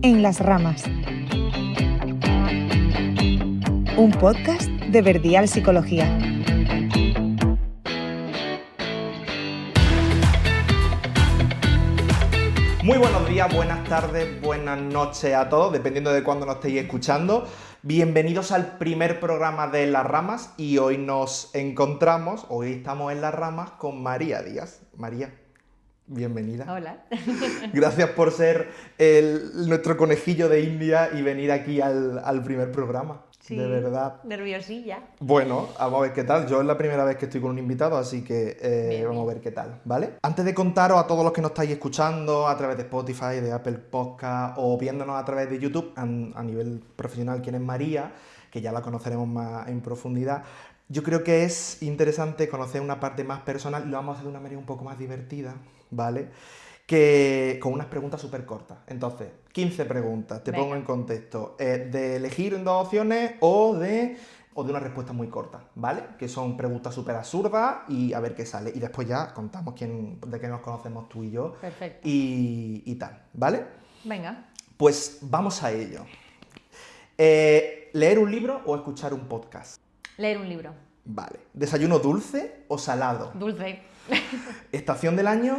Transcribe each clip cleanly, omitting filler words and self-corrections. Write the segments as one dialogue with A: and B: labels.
A: En las ramas. Un podcast de Verdial Psicología.
B: Muy buenos días, buenas tardes, buenas noches a todos, dependiendo de cuándo nos estéis escuchando. Bienvenidos al primer programa de Las Ramas y hoy hoy estamos en Las Ramas con María Díaz. María, bienvenida.
C: Hola.
B: Gracias por ser nuestro conejillo de India y venir aquí al primer programa.
C: Sí,
B: de verdad.
C: Nerviosilla.
B: Bueno, vamos a ver qué tal. Yo es la primera vez que estoy con un invitado, así que
C: Bien,
B: vamos a
C: bien.
B: ver qué tal, ¿vale? Antes de contaros a todos los que nos estáis escuchando a través de Spotify, de Apple Podcast o viéndonos a través de YouTube, a nivel profesional, quién es María, que ya la conoceremos más en profundidad, yo creo que es interesante conocer una parte más personal y lo vamos a hacer de una manera un poco más divertida, ¿vale? Que con unas preguntas súper cortas. Entonces, 15 preguntas, te
C: Venga.
B: pongo en contexto. De elegir en dos opciones o de una respuesta muy corta, ¿vale? Que son preguntas súper absurdas y a ver qué sale. Y después ya contamos de qué nos conocemos tú y yo.
C: Perfecto.
B: Y tal, ¿vale?
C: Venga.
B: Pues vamos a ello. ¿Leer un libro o escuchar un podcast?
C: Leer un libro.
B: Vale. ¿Desayuno dulce o salado?
C: Dulce.
B: ¿Estación del año?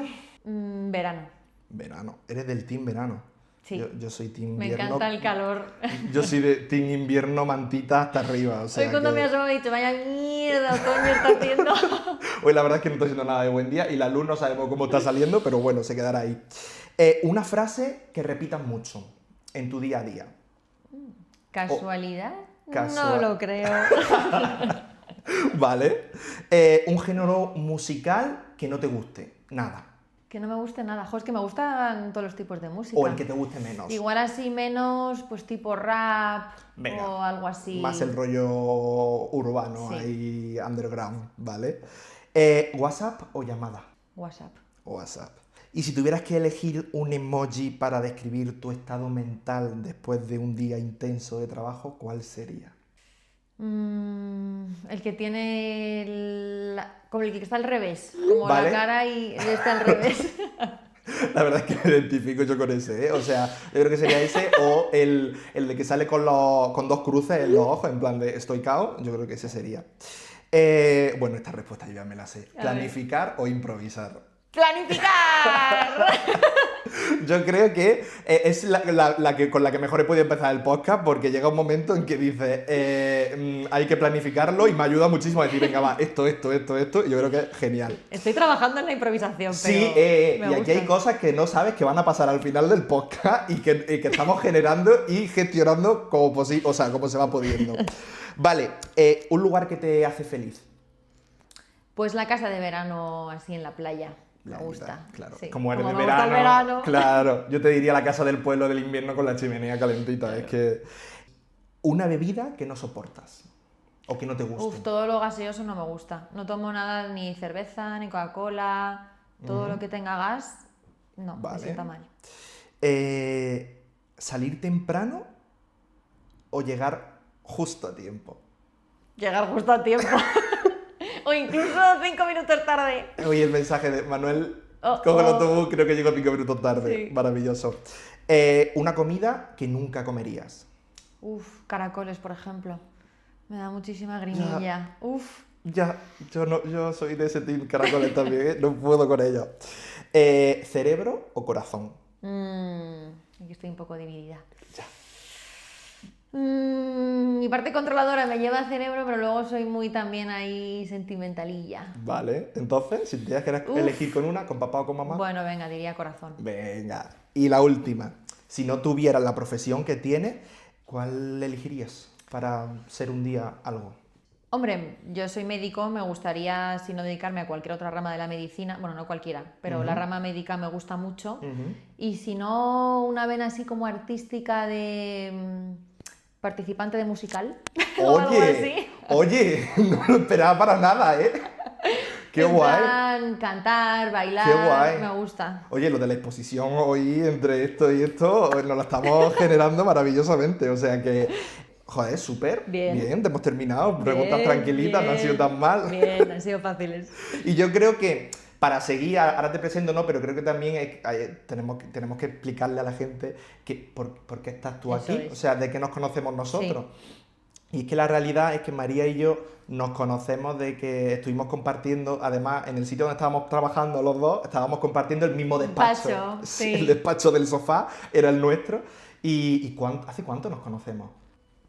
C: Verano.
B: Verano. ¿Eres del team verano?
C: Sí.
B: Yo soy team
C: Me
B: invierno.
C: encanta el calor.
B: Yo soy de team invierno, mantita hasta arriba. O sea
C: Hoy cuando
B: que...
C: me asomo he dicho, vaya mierda, otoño está haciendo.
B: Hoy la verdad es que no está haciendo nada de buen día y la luz no sabemos cómo está saliendo, pero bueno, se quedará ahí. Una frase que repitas mucho en tu día a día.
C: ¿Casualidad?
B: Casual.
C: No lo creo.
B: Vale. Un género musical que no te guste. Nada.
C: Que no me guste nada. Jo, es que me gustan todos los tipos de música.
B: O el que te guste menos.
C: Igual así menos, pues tipo rap.
B: Venga.
C: O algo así.
B: Más el rollo urbano,
C: Sí.
B: ahí underground, ¿vale? ¿WhatsApp o llamada?
C: WhatsApp.
B: WhatsApp. Y si tuvieras que elegir un emoji para describir tu estado mental después de un día intenso de trabajo, ¿cuál sería?
C: El que tiene como el que está al revés, como
B: Vale.
C: la cara y está al revés.
B: La verdad es que me identifico yo con ese, ¿eh? O sea, yo creo que sería ese o el de que sale con dos cruces en los ojos, en plan de estoy cao, yo creo que ese sería. Bueno, esta respuesta yo ya me la sé.
C: A ver.
B: ¿Planificar o improvisar?
C: ¡Planificar!
B: Yo creo que es con la que mejor he podido empezar el podcast porque llega un momento en que dices, hay que planificarlo y me ayuda muchísimo a decir, venga, va, esto, y yo creo que es genial.
C: Estoy trabajando en la improvisación, pero
B: Sí,
C: me
B: y aquí
C: gusta.
B: hay cosas que no sabes que van a pasar al final del podcast y que estamos generando y gestionando como se va pudiendo. Vale, un lugar que te hace feliz.
C: Pues la casa de verano así en la playa. Me
B: Playita,
C: gusta.
B: claro.
C: Sí.
B: Como eres de
C: me gusta el verano.
B: claro. Yo te diría la casa del pueblo del invierno con la chimenea calentita.
C: Claro.
B: Es que... Una bebida que no soportas o que no te guste.
C: Uf, todo lo gaseoso no me gusta. No tomo nada, ni cerveza, ni Coca-Cola. Todo lo que tenga gas, no,
B: Vale.
C: me sienta mal.
B: ¿Salir temprano o llegar justo a tiempo?
C: Llegar justo a tiempo. O incluso 5 minutos tarde.
B: Oye, el mensaje de Manuel,
C: Oh,
B: coge el
C: oh.
B: autobús, creo que llegó 5 minutos tarde.
C: Sí.
B: Maravilloso. Una comida que nunca comerías.
C: Uf, caracoles, por ejemplo. Me da muchísima grimilla. Uf.
B: Ya, yo soy de ese team caracoles también, ¿eh? No puedo con ello. ¿Cerebro o corazón?
C: Aquí estoy un poco dividida.
B: Ya.
C: Mi parte controladora me lleva al cerebro, pero luego soy muy también ahí sentimentalilla.
B: Vale, entonces, si tuvieras que
C: Uf.
B: elegir con una, con papá o con mamá.
C: Bueno, venga, diría corazón.
B: Venga. Y la última. Si no tuvieras la profesión que tienes, ¿cuál elegirías para ser un día algo?
C: Hombre, yo soy médico, me gustaría, si no dedicarme a cualquier otra rama de la medicina, bueno, no cualquiera, pero la rama médica me gusta mucho. Y si no, una vena así como artística de participante de musical o algo así.
B: Oye, no lo esperaba para nada, ¿eh? Qué
C: En
B: guay.
C: plan, cantar, bailar,
B: Qué guay.
C: me gusta.
B: Oye, lo de la exposición hoy entre esto y esto, nos lo estamos generando maravillosamente. O sea que, joder, súper.
C: Bien.
B: Te hemos terminado. Preguntas
C: Bien,
B: tranquilitas, no han sido tan mal.
C: Bien, han sido fáciles.
B: Y yo creo que para seguir, ahora te presento, no, pero creo que también tenemos que explicarle a la gente por qué estás tú
C: Eso
B: aquí,
C: es.
B: o sea, de qué nos conocemos nosotros.
C: Sí.
B: Y es que la realidad es que María y yo nos conocemos de que estuvimos compartiendo, además en el sitio donde estábamos trabajando los dos, estábamos compartiendo el mismo despacho.
C: Despacho, sí.
B: El despacho del sofá era el nuestro. ¿Hace cuánto nos conocemos?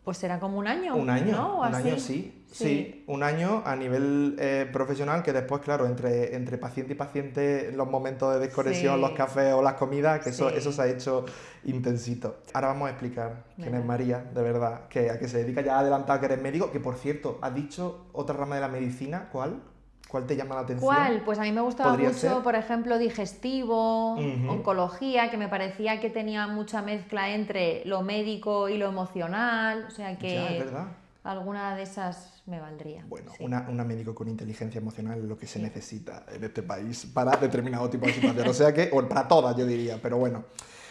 C: Pues será como un año.
B: Un año,
C: ¿no? O
B: un año
C: así.
B: sí, un año a nivel profesional, que después, claro, entre paciente y paciente, los momentos de desconexión,
C: Sí.
B: los cafés o las comidas, que
C: Sí.
B: eso se ha hecho intensito. Ahora vamos a explicar quién
C: Venga.
B: es María, de verdad, a qué se dedica. Ya ha adelantado que eres médico, que por cierto, has dicho otra rama de la medicina, ¿cuál? ¿Cuál te llama la atención?
C: ¿Cuál? Pues a mí me gustaba
B: ¿Podría
C: mucho,
B: ser?
C: por ejemplo, digestivo,
B: Ujú.
C: oncología, que me parecía que tenía mucha mezcla entre lo médico y lo emocional, o sea que
B: Ya, es verdad.
C: alguna de esas me valdría.
B: Bueno,
C: sí.
B: una médico con inteligencia emocional es lo que se
C: Sí.
B: necesita en este país para determinado tipo de situaciones. O sea que, o para todas, yo diría, pero bueno.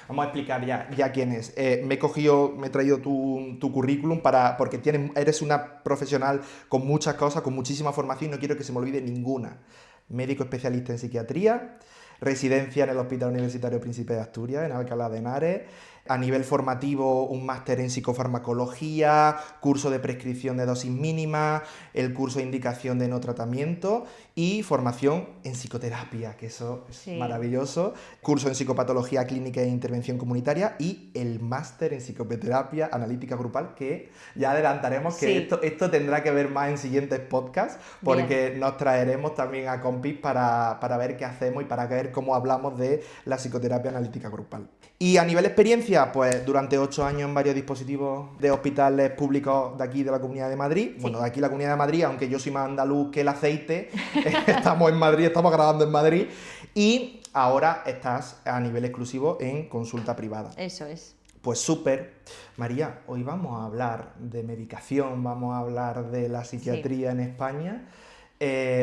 B: Vamos a explicar ya quién es. Me he traído tu currículum porque eres una profesional con muchas cosas, con muchísima formación y no quiero que se me olvide ninguna. Médico especialista en psiquiatría, residencia en el Hospital Universitario Príncipe de Asturias, en Alcalá de Henares. A nivel formativo, un máster en psicofarmacología, curso de prescripción de dosis mínimas, el curso de indicación de no tratamiento y formación en psicoterapia, que eso es
C: Sí.
B: maravilloso. Curso en psicopatología clínica e intervención comunitaria y el máster en psicoterapia analítica grupal, que ya adelantaremos que
C: Sí.
B: esto tendrá que ver más en siguientes podcasts, porque nos traeremos también a compis para ver qué hacemos y para ver cómo hablamos de la psicoterapia analítica grupal. Y a nivel experiencia, pues durante 8 años en varios dispositivos de hospitales públicos de aquí de la Comunidad de Madrid.
C: Sí.
B: Bueno, de aquí la Comunidad de Madrid, aunque yo soy más andaluz que el aceite, estamos en Madrid, estamos grabando en Madrid. Y ahora estás a nivel exclusivo en consulta privada.
C: Eso es.
B: Pues súper. María, hoy vamos a hablar de medicación, vamos a hablar de la psiquiatría en España.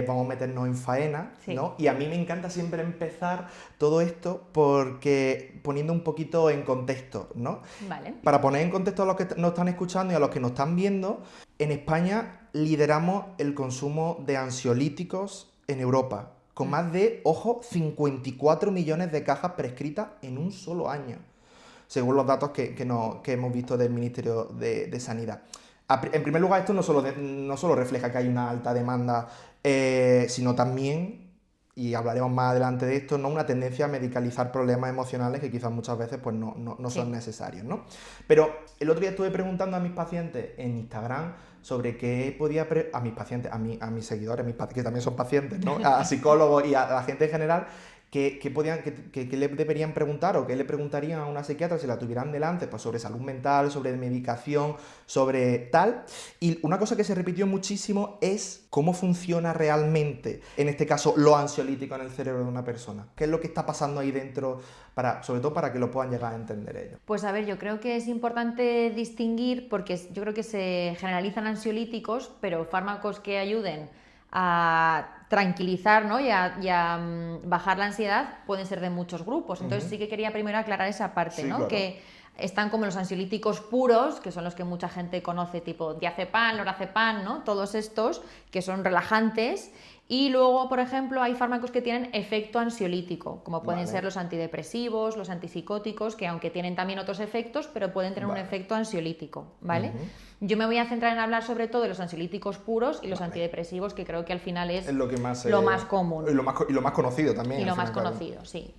B: Vamos a meternos en faena,
C: Sí.
B: ¿no? Y a mí me encanta siempre empezar todo esto porque poniendo un poquito en contexto, ¿no?
C: Vale.
B: Para poner en contexto a los que nos están escuchando y a los que nos están viendo, en España lideramos el consumo de ansiolíticos en Europa, con más de, ojo, 54 millones de cajas prescritas en un solo año, según los datos que hemos visto del Ministerio de Sanidad. En primer lugar, esto no solo refleja que hay una alta demanda, sino también, y hablaremos más adelante de esto, ¿no? Una tendencia a medicalizar problemas emocionales que quizás muchas veces pues, no
C: Sí.
B: son necesarios, ¿no? Pero el otro día estuve preguntando a mis pacientes en Instagram sobre qué podía... a mis pacientes, a mis seguidores, que también son pacientes, ¿no? A psicólogos y a la gente en general, ¿qué le deberían preguntar o qué le preguntarían a una psiquiatra si la tuvieran delante? Pues sobre salud mental, sobre medicación, sobre tal. Y una cosa que se repitió muchísimo es cómo funciona realmente, en este caso, lo ansiolítico en el cerebro de una persona. ¿Qué es lo que está pasando ahí dentro, sobre todo para que lo puedan llegar a entender ellos?
C: Pues a ver, yo creo que es importante distinguir, porque yo creo que se generalizan ansiolíticos, pero fármacos que ayuden a tranquilizar, ¿no? y a bajar la ansiedad pueden ser de muchos grupos. Entonces sí que quería primero aclarar esa parte,
B: Sí,
C: ¿no?
B: claro.
C: Que están como los ansiolíticos puros, que son los que mucha gente conoce, tipo diazepam, lorazepam, ¿no? Todos estos que son relajantes. Y luego, por ejemplo, hay fármacos que tienen efecto ansiolítico, como pueden
B: Vale.
C: ser los antidepresivos, los antipsicóticos, que aunque tienen también otros efectos, pero pueden tener un
B: Vale.
C: efecto ansiolítico, ¿vale?
B: Ujú.
C: Yo me voy a centrar en hablar sobre todo de los ansiolíticos puros y los
B: Vale.
C: antidepresivos, que creo que al final es
B: Es lo que más...
C: lo más común.
B: Y lo más conocido también.
C: Y
B: al
C: lo
B: fin
C: más
B: y al cabo.
C: conocido, sí.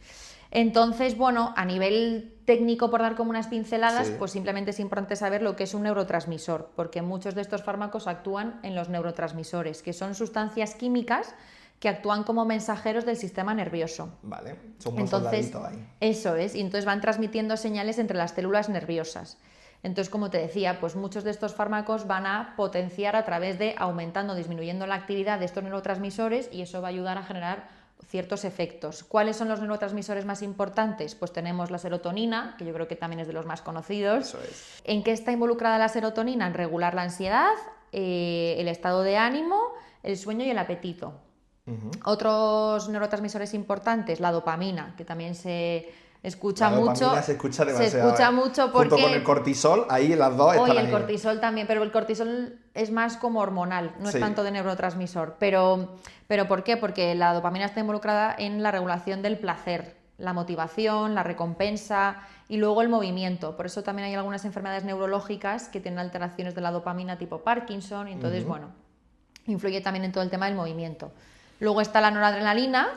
C: Entonces, bueno, a nivel técnico, por dar como unas pinceladas,
B: Sí.
C: pues simplemente es importante saber lo que es un neurotransmisor, porque muchos de estos fármacos actúan en los neurotransmisores, que son sustancias químicas que actúan como mensajeros del sistema nervioso.
B: Vale, son unos
C: Entonces,
B: soldaditos ahí.
C: eso es, y entonces van transmitiendo señales entre las células nerviosas. Entonces, como te decía, pues muchos de estos fármacos van a potenciar a través de aumentando o disminuyendo la actividad de estos neurotransmisores y eso va a ayudar a generar ciertos efectos. ¿Cuáles son los neurotransmisores más importantes? Pues tenemos la serotonina, que yo creo que también es de los más conocidos.
B: Eso es.
C: ¿En qué está involucrada la serotonina? En regular la ansiedad, el estado de ánimo, el sueño y el apetito.
B: Ujú.
C: Otros neurotransmisores importantes, la dopamina, que también se escucha
B: La dopamina
C: mucho.
B: se escucha demasiado.
C: Se escucha mucho porque...
B: Junto con el cortisol, ahí las dos están
C: Oye, el
B: ahí.
C: cortisol también, pero el cortisol es más como hormonal, no
B: Sí.
C: es tanto de neurotransmisor. Pero ¿por qué? Porque la dopamina está involucrada en la regulación del placer, la motivación, la recompensa y luego el movimiento. Por eso también hay algunas enfermedades neurológicas que tienen alteraciones de la dopamina tipo Parkinson, y entonces, bueno, influye también en todo el tema del movimiento. Luego está la noradrenalina,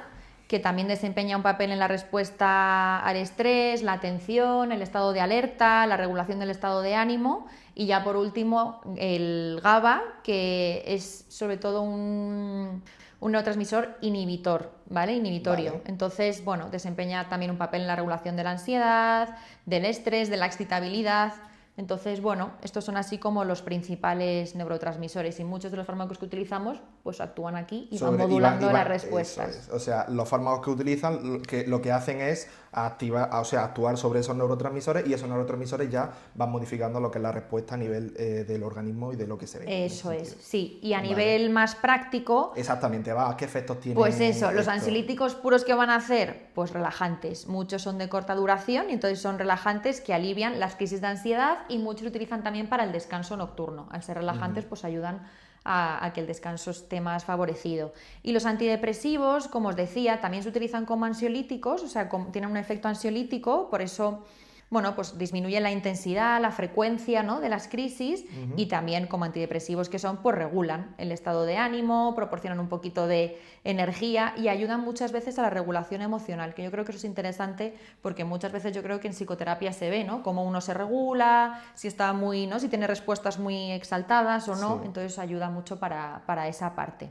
C: que también desempeña un papel en la respuesta al estrés, la atención, el estado de alerta, la regulación del estado de ánimo, y ya por último el GABA, que es sobre todo un neurotransmisor inhibitor, ¿vale? Inhibitorio.
B: Vale.
C: Entonces, bueno, desempeña también un papel en la regulación de la ansiedad, del estrés, de la excitabilidad. Entonces, bueno, estos son así como los principales neurotransmisores, y muchos de los fármacos que utilizamos pues actúan aquí y van modulando las respuestas.
B: Eso es. O sea, los fármacos que utilizan lo que hacen es actuar sobre esos neurotransmisores, y esos neurotransmisores ya van modificando lo que es la respuesta a nivel del organismo y de lo que se ve.
C: Eso es, sí. Y a
B: Vale.
C: nivel más práctico,
B: Exactamente, ¿qué efectos tiene?
C: pues eso, los
B: esto?
C: ansiolíticos puros que van a hacer, pues relajantes. Muchos son de corta duración y entonces son relajantes que alivian las crisis de ansiedad, y muchos se utilizan también para el descanso nocturno. Al ser relajantes, pues ayudan a que el descanso esté más favorecido. Y los antidepresivos, como os decía, también se utilizan como ansiolíticos, o sea, tienen un efecto ansiolítico, por eso... Bueno, pues disminuyen la intensidad, la frecuencia, ¿no?, de las crisis, y también como antidepresivos que son, pues regulan el estado de ánimo, proporcionan un poquito de energía y ayudan muchas veces a la regulación emocional, que yo creo que eso es interesante porque muchas veces yo creo que en psicoterapia se ve, ¿no?, cómo uno se regula, si está muy, ¿no?, si tiene respuestas muy exaltadas o no,
B: Sí.
C: entonces ayuda mucho para esa parte.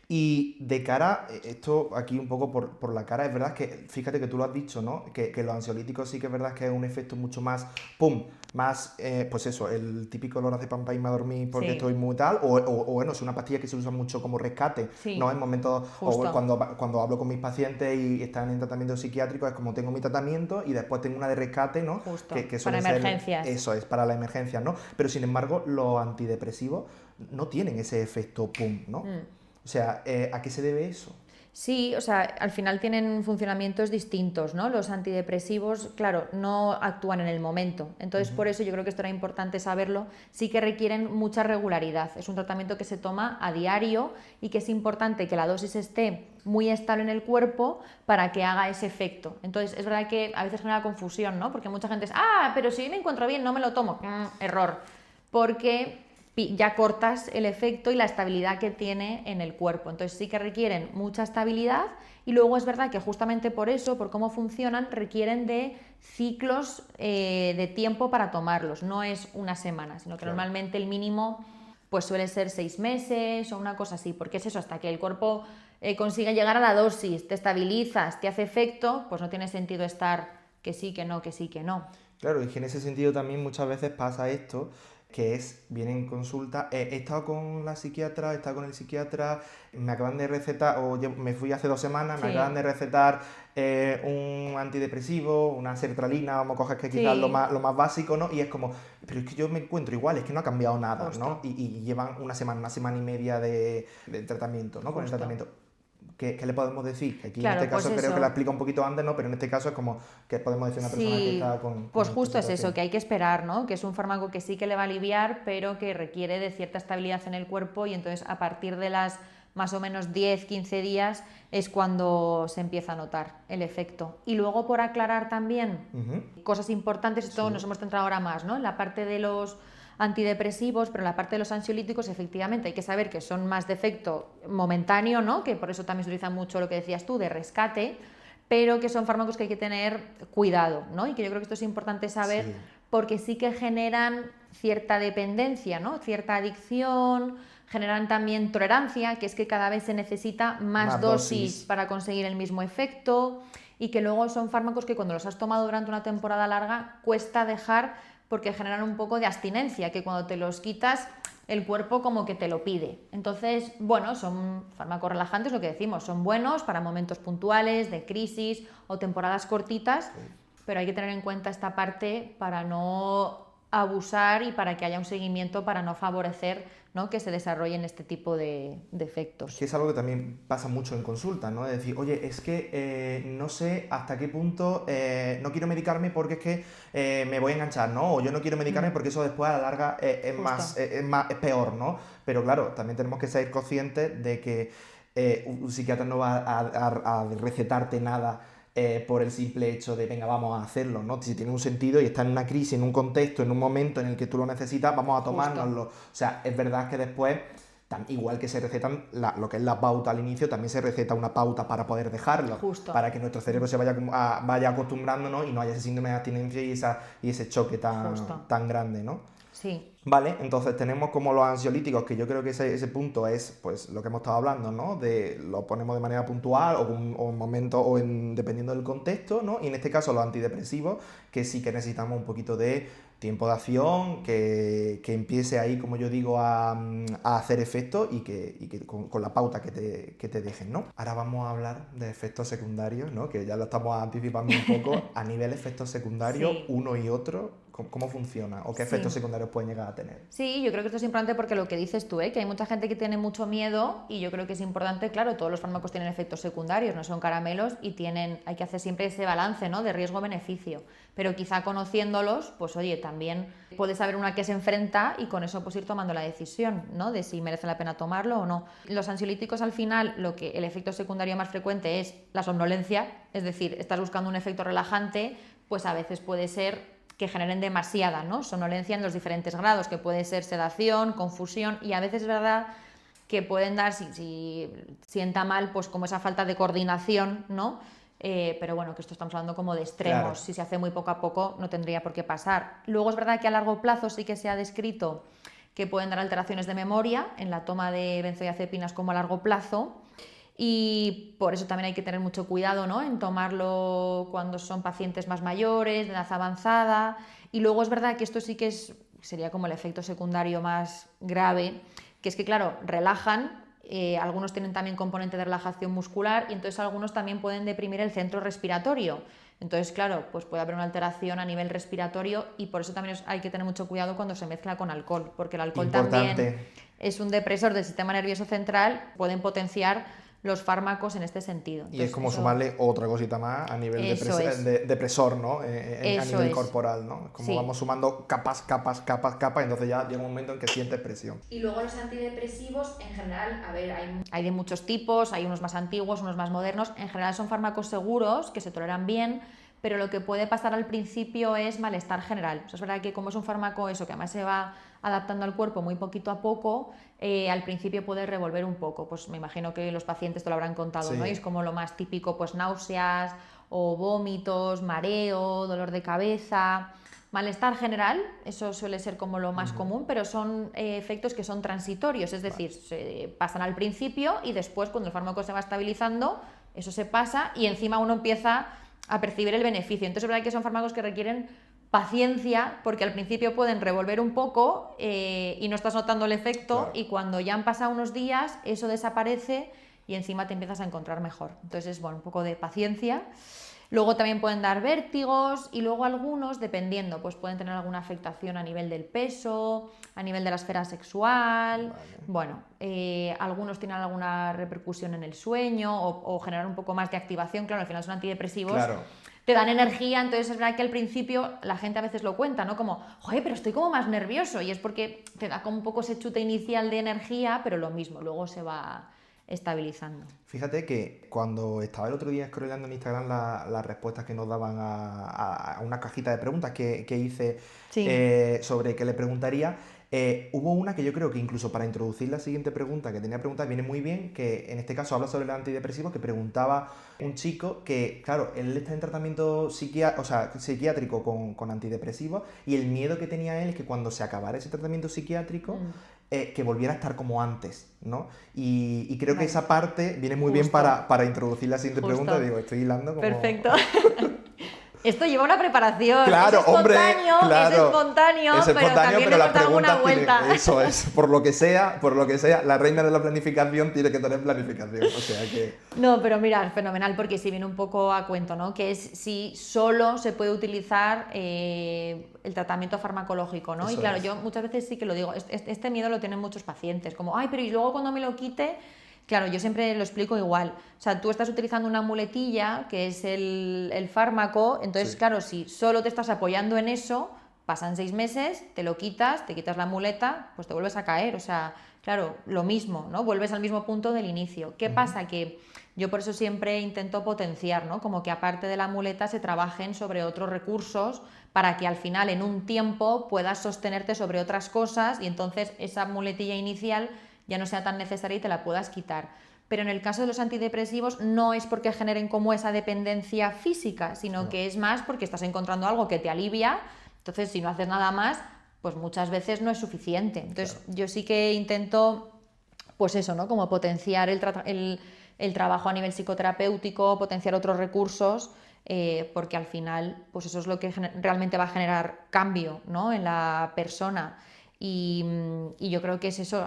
B: Y de cara, esto aquí un poco por la cara, es verdad que, fíjate que tú lo has dicho, ¿no? Que los ansiolíticos sí que es verdad que es un efecto mucho más, ¡pum!, más, pues eso, el típico lorazepam para irme a dormir porque
C: Sí.
B: estoy muy tal, o bueno, es una pastilla que se usa mucho como rescate,
C: Sí.
B: ¿no? En momentos,
C: Justo.
B: o cuando hablo con mis pacientes y están en tratamiento psiquiátrico, es como tengo mi tratamiento y después tengo una de rescate, ¿no?
C: Justo,
B: Que
C: para
B: suelen ser-
C: emergencias.
B: eso es, para las emergencias, ¿no? Pero sin embargo, los antidepresivos no tienen ese efecto, ¡pum!, ¿no? O sea, ¿a qué se debe eso?
C: Sí, o sea, al final tienen funcionamientos distintos, ¿no? Los antidepresivos, claro, no actúan en el momento. Entonces, por eso yo creo que esto era importante saberlo. Sí que requieren mucha regularidad. Es un tratamiento que se toma a diario y que es importante que la dosis esté muy estable en el cuerpo para que haga ese efecto. Entonces, es verdad que a veces genera confusión, ¿no? Porque mucha gente es, pero si me encuentro bien, no me lo tomo. Error. Porque ya cortas el efecto y la estabilidad que tiene en el cuerpo. Entonces sí que requieren mucha estabilidad, y luego es verdad que justamente por eso, por cómo funcionan, requieren de ciclos de tiempo para tomarlos. No es una semana, sino que
B: Claro.
C: normalmente el mínimo pues suele ser 6 meses o una cosa así, porque es eso, hasta que el cuerpo consigue llegar a la dosis, te estabilizas, te hace efecto, pues no tiene sentido estar que sí, que no, que sí, que no.
B: Claro, y que en ese sentido también muchas veces pasa esto, que es, vienen en consulta, he estado con la psiquiatra, he estado con el psiquiatra, me acaban de recetar, me fui hace 2 semanas, me
C: Sí.
B: acaban de recetar un antidepresivo, una sertralina, vamos a coger que quizás
C: Sí.
B: lo más básico, ¿no? Y es como, pero es que yo me encuentro igual, es que no ha cambiado nada,
C: Justo.
B: ¿no? Y llevan una semana y media de tratamiento, ¿no? Con el
C: Justo.
B: tratamiento. ¿Qué le podemos decir? Que aquí
C: Claro,
B: en este caso
C: pues
B: creo
C: eso.
B: que la explica un poquito antes, ¿no? Pero en este caso es como que podemos decir a una persona que
C: Sí,
B: está con
C: pues
B: esta
C: justo es eso,
B: situación.
C: que hay que esperar, ¿no? Que es un fármaco que sí que le va a aliviar, pero que requiere de cierta estabilidad en el cuerpo, y entonces a partir de las más o menos 10-15 días es cuando se empieza a notar el efecto. Y luego, por aclarar también cosas importantes, esto nos hemos centrado ahora más, ¿no?, en la parte de los antidepresivos, pero en la parte de los ansiolíticos efectivamente hay que saber que son más de efecto momentáneo, ¿no?, que por eso también se utiliza mucho lo que decías tú de rescate, pero que son fármacos que hay que tener cuidado, ¿no? Y que yo creo que esto es importante saber,
B: Sí.
C: porque sí que generan cierta dependencia, ¿no?, cierta adicción, generan también tolerancia, que es que cada vez se necesita más dosis para conseguir el mismo efecto, y que luego son fármacos que cuando los has tomado durante una temporada larga cuesta dejar, porque generan un poco de abstinencia, que cuando te los quitas el cuerpo como que te lo pide. Entonces, bueno, son fármacos relajantes, lo que decimos, son buenos para momentos puntuales de crisis o temporadas cortitas, pero hay que tener en cuenta esta parte para no abusar y para que haya un seguimiento para no favorecer, ¿no?, que se desarrollen este tipo de efectos.
B: Que es algo que también pasa mucho en consulta, ¿no? Es decir, oye, es que no sé hasta qué punto no quiero medicarme porque es que me voy a enganchar, ¿no? O yo no quiero medicarme porque eso después a la larga es peor, ¿no? Pero claro, también tenemos que ser conscientes de que un psiquiatra no va a recetarte nada por el simple hecho de, venga, vamos a hacerlo, ¿no? Si tiene un sentido y está en una crisis, en un contexto, en un momento en el que tú lo necesitas, vamos a tomárnoslo. O sea, es verdad que después, igual que se recetan lo que es la pauta al inicio, también se receta una pauta para poder dejarlo.
C: Justo.
B: Para que nuestro cerebro se vaya acostumbrándonos y no haya ese síndrome de abstinencia y ese choque tan grande, ¿no?
C: Sí.
B: Vale, entonces tenemos como los ansiolíticos, que yo creo que ese punto es pues lo que hemos estado hablando, ¿no? Lo ponemos de manera puntual o en momento dependiendo del contexto, ¿no? Y en este caso los antidepresivos, que sí que necesitamos un poquito de tiempo de acción, que empiece ahí, como yo digo, a hacer efecto y que con la pauta que te dejen, ¿no? Ahora vamos a hablar de efectos secundarios, ¿no? Que ya lo estamos anticipando un poco. A nivel efectos secundarios,
C: Sí.
B: uno y otro, ¿cómo funciona? ¿O qué efectos secundarios pueden llegar a tener?
C: Sí, yo creo que esto es importante porque lo que dices tú, que hay mucha gente que tiene mucho miedo y yo creo que es importante, claro, todos los fármacos tienen efectos secundarios, no son caramelos y hay que hacer siempre ese balance, ¿no?, de riesgo-beneficio, pero quizá conociéndolos, pues oye, también puedes saber una que se enfrenta y con eso pues ir tomando la decisión, ¿no?, de si merece la pena tomarlo o no. Los ansiolíticos al final, el efecto secundario más frecuente es la somnolencia, es decir, estás buscando un efecto relajante, pues a veces puede ser que generen demasiada, ¿no?, somnolencia en los diferentes grados, que puede ser sedación, confusión, y a veces es verdad que pueden dar, si sienta mal, pues como esa falta de coordinación, ¿no? Pero bueno, que esto estamos hablando como de extremos, claro. Si se hace muy poco a poco no tendría por qué pasar. Luego es verdad que a largo plazo sí que se ha descrito que pueden dar alteraciones de memoria en la toma de benzodiazepinas como a largo plazo, y por eso también hay que tener mucho cuidado, ¿no?, en tomarlo cuando son pacientes más mayores, de edad avanzada. Y luego es verdad que esto sí que sería como el efecto secundario más grave, que es que, claro, relajan, algunos tienen también componente de relajación muscular y entonces algunos también pueden deprimir el centro respiratorio. Entonces, claro, pues puede haber una alteración a nivel respiratorio y por eso también hay que tener mucho cuidado cuando se mezcla con alcohol, porque el alcohol también es un depresor del sistema nervioso central, pueden potenciar los fármacos en este sentido. Entonces,
B: y es como sumarle otra cosita más a nivel depresor, ¿no? A nivel corporal, ¿no? Como vamos sumando capas, y entonces ya llega un momento en que sientes presión.
C: Y luego los antidepresivos, en general, a ver, hay de muchos tipos, hay unos más antiguos, unos más modernos. En general son fármacos seguros, que se toleran bien, pero lo que puede pasar al principio es malestar general. O sea, es verdad que como es un fármaco que además se va adaptando al cuerpo muy poquito a poco, al principio puede revolver un poco. Pues me imagino que los pacientes te lo habrán contado, ¿no? Y es como lo más típico, pues náuseas o vómitos, mareo, dolor de cabeza, malestar general, eso suele ser como lo más común, pero son efectos que son transitorios, es decir, se pasan al principio y después cuando el fármaco se va estabilizando, eso se pasa y encima uno empieza a percibir el beneficio. Entonces es verdad que son fármacos que requieren paciencia porque al principio pueden revolver un poco y no estás notando el efecto, claro. Y cuando ya han pasado unos días eso desaparece y encima te empiezas a encontrar mejor. Entonces, bueno, un poco de paciencia. Luego también pueden dar vértigos y luego algunos, dependiendo, pues pueden tener alguna afectación a nivel del peso, a nivel de la esfera sexual, bueno, algunos tienen alguna repercusión en el sueño o generar un poco más de activación, claro, al final son antidepresivos, claro. Te dan energía, entonces es verdad que al principio la gente a veces lo cuenta, ¿no? Como, joder, pero estoy como más nervioso y es porque te da como un poco ese chute inicial de energía, pero lo mismo, luego se va estabilizando.
B: Fíjate que cuando estaba el otro día scrollando en Instagram las respuestas que nos daban a una cajita de preguntas que hice sobre qué le preguntaría, hubo una que yo creo que incluso para introducir la siguiente pregunta que tenía preguntas viene muy bien, que en este caso habla sobre el antidepresivo, que preguntaba un chico que, claro, él está en tratamiento psiquiátrico con antidepresivos y el miedo que tenía él es que cuando se acabara ese tratamiento psiquiátrico que volviera a estar como antes, ¿no? Y creo que esa parte viene muy bien para introducir la siguiente pregunta. Digo, estoy hilando como...
C: Perfecto. Esto lleva una preparación.
B: Claro,
C: es
B: hombre,
C: espontáneo,
B: claro.
C: es espontáneo, pero también le
B: las
C: hemos dado una
B: preguntas
C: vuelta.
B: eso es, por lo que sea, la reina de la planificación tiene que tener planificación, o sea que...
C: No, pero mira, es fenomenal porque sí viene un poco a cuento, ¿no? Que es si solo se puede utilizar el tratamiento farmacológico, ¿no?
B: Eso
C: y claro,
B: es.
C: yo muchas veces sí que lo digo, este miedo lo tienen muchos pacientes, como, ay, pero ¿y luego cuando me lo quite? Claro, yo siempre lo explico igual. O sea, tú estás utilizando una muletilla, que es el fármaco, entonces,
B: Sí.
C: claro, si solo te estás apoyando en eso, pasan 6 meses, te lo quitas, te quitas la muleta, pues te vuelves a caer. O sea, claro, lo mismo, ¿no? Vuelves al mismo punto del inicio. ¿Qué pasa? Que yo por eso siempre intento potenciar, ¿no? Como que aparte de la muleta se trabajen sobre otros recursos para que al final en un tiempo puedas sostenerte sobre otras cosas y entonces esa muletilla inicial ya no sea tan necesaria y te la puedas quitar. Pero en el caso de los antidepresivos no es porque generen como esa dependencia física, sino que es más porque estás encontrando algo que te alivia, entonces si no haces nada más, pues muchas veces no es suficiente. Entonces yo sí que intento, pues eso, ¿no? Como potenciar el trabajo a nivel psicoterapéutico, potenciar otros recursos, porque al final, pues eso es lo que realmente va a generar cambio, ¿no? En la persona. Y yo creo que es eso,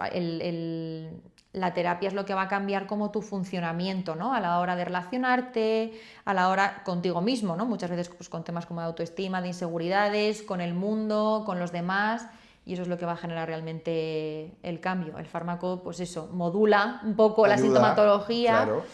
C: la terapia es lo que va a cambiar como tu funcionamiento, ¿no? A la hora de relacionarte, a la hora contigo mismo, ¿no? Muchas veces pues, con temas como de autoestima, de inseguridades, con el mundo, con los demás, y eso es lo que va a generar realmente el cambio. El fármaco, pues eso, modula un poco la
B: Ayuda,
C: sintomatología,
B: claro.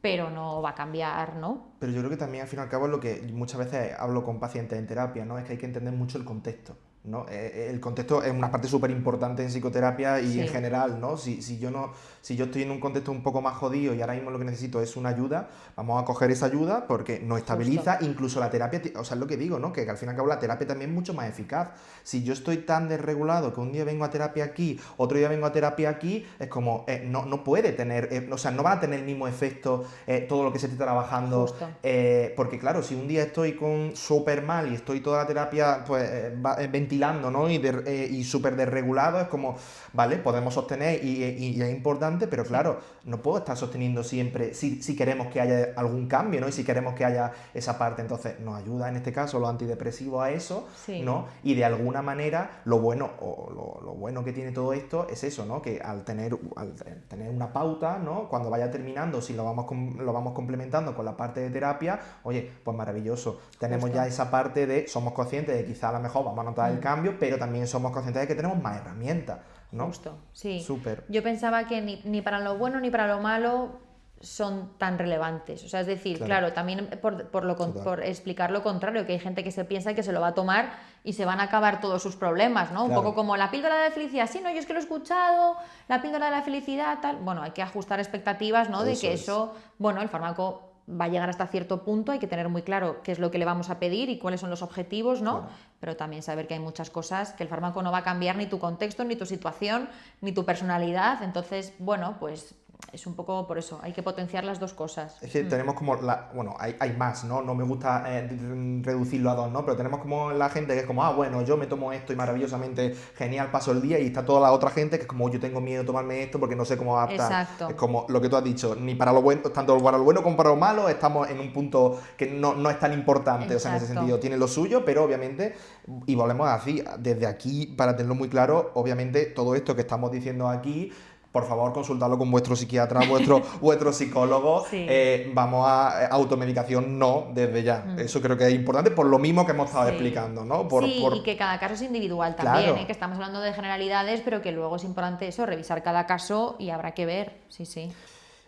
C: pero no va a cambiar, ¿no?
B: Pero yo creo que también al fin y al cabo es lo que muchas veces hablo con pacientes en terapia, ¿no? Es que hay que entender mucho el contexto, ¿no? El contexto es una parte súper importante en psicoterapia y en general, ¿no? Si yo estoy en un contexto un poco más jodido y ahora mismo lo que necesito es una ayuda, vamos a coger esa ayuda porque nos estabiliza.
C: Justo.
B: Incluso la terapia, o sea, es lo que digo, ¿no? Que al fin y al cabo la terapia también es mucho más eficaz. Si yo estoy tan desregulado que un día vengo a terapia aquí, otro día vengo a terapia aquí, es como, no puede tener, o sea, no va a tener el mismo efecto todo lo que se esté trabajando.
C: Justo.
B: Porque claro, si un día estoy súper mal y estoy toda la terapia pues, ventilando, ¿no? Y súper desregulado, es como, vale, podemos sostener y es importante, pero claro, no puedo estar sosteniendo siempre si queremos que haya algún cambio, ¿no? Y si queremos que haya esa parte, entonces nos ayuda en este caso los antidepresivos a eso,
C: Sí.
B: ¿no? Y de alguna manera lo bueno que tiene todo esto es eso, ¿no? Que al tener una pauta, ¿no? Cuando vaya terminando, si lo vamos complementando con la parte de terapia, oye, pues maravilloso. Tenemos
C: Justo.
B: ya esa parte de, somos conscientes de que quizá a lo mejor vamos a notar el cambio, pero también somos conscientes de que tenemos más herramientas, ¿no?
C: Justo, sí.
B: Súper.
C: Yo pensaba que ni para lo bueno ni para lo malo son tan relevantes. O sea, es decir, claro, también por explicar lo contrario, que hay gente que se piensa que se lo va a tomar y se van a acabar todos sus problemas, ¿no? Un
B: Claro.
C: poco como la píldora de felicidad. Sí, no, yo es que lo he escuchado, la píldora de la felicidad, tal. Bueno, hay que ajustar expectativas, ¿no? De
B: Eso
C: que
B: es.
C: eso, bueno, el fármaco va a llegar hasta cierto punto, hay que tener muy claro qué es lo que le vamos a pedir y cuáles son los objetivos, ¿no?
B: Claro.
C: Pero también saber que hay muchas cosas que el fármaco no va a cambiar ni tu contexto, ni tu situación, ni tu personalidad. Entonces, bueno, pues es un poco por eso, hay que potenciar las dos cosas.
B: Es que tenemos como bueno, hay más, ¿no? No me gusta reducirlo a dos, ¿no? Pero tenemos como la gente que es como, bueno, yo me tomo esto y maravillosamente genial, paso el día, y está toda la otra gente que es como, yo tengo miedo de tomarme esto porque no sé cómo adaptar.
C: Exacto.
B: Es como lo que tú has dicho, ni para lo bueno, tanto para lo bueno como para lo malo, estamos en un punto que no es tan importante, o sea, en ese
C: Exacto.
B: sentido tiene lo suyo, pero obviamente, y volvemos así, desde aquí, para tenerlo muy claro, obviamente todo esto que estamos diciendo aquí, por favor, consultadlo con vuestro psiquiatra, vuestro psicólogo.
C: Sí.
B: Vamos a automedicación, no, desde ya. Eso creo que es importante, por lo mismo que hemos estado explicando, ¿no?
C: Y que cada caso es individual también,
B: Claro.
C: que estamos hablando de generalidades, pero que luego es importante eso, revisar cada caso y habrá que ver, sí.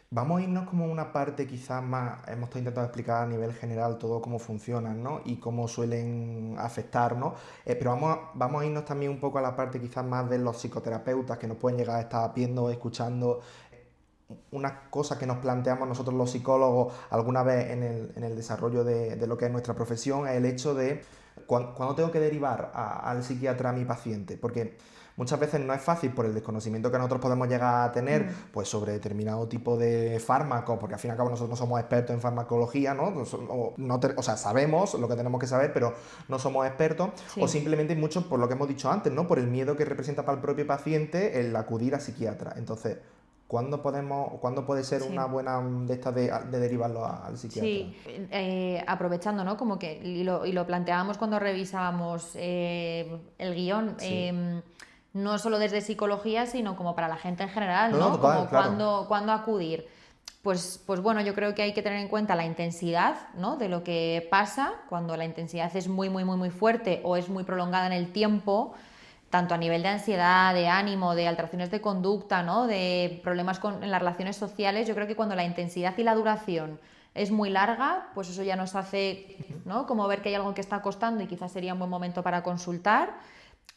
B: Vamos a irnos como una parte quizás más, hemos intentado explicar a nivel general todo cómo funcionan, ¿no? Y cómo suelen afectarnos, pero vamos a irnos también un poco a la parte quizás más de los psicoterapeutas que nos pueden llegar a estar viendo, escuchando. Una cosa que nos planteamos nosotros los psicólogos alguna vez en el desarrollo de lo que es nuestra profesión es el hecho de cuando tengo que derivar al psiquiatra a mi paciente, porque muchas veces no es fácil por el desconocimiento que nosotros podemos llegar a tener pues sobre determinado tipo de fármacos, porque al fin y al cabo nosotros no somos expertos en farmacología, ¿no? O sea, sabemos lo que tenemos que saber, pero no somos expertos, o simplemente mucho por lo que hemos dicho antes, ¿no? Por el miedo que representa para el propio paciente el acudir a psiquiatra. Entonces, ¿Cuándo puede ser una buena de estas de derivarlo al psiquiatra?
C: Sí, aprovechando, ¿no? Como que, y lo planteábamos cuando revisábamos el guión, no solo desde psicología, sino como para la gente en general, ¿no?
B: Total,
C: Como
B: claro.
C: cuándo acudir. Pues bueno, yo creo que hay que tener en cuenta la intensidad, ¿no? De lo que pasa, cuando la intensidad es muy, muy, muy, muy fuerte o es muy prolongada en el tiempo, tanto a nivel de ansiedad, de ánimo, de alteraciones de conducta, ¿no? De problemas en las relaciones sociales. Yo creo que cuando la intensidad y la duración es muy larga, pues eso ya nos hace, ¿no? Como ver que hay algo que está costando y quizás sería un buen momento para consultar.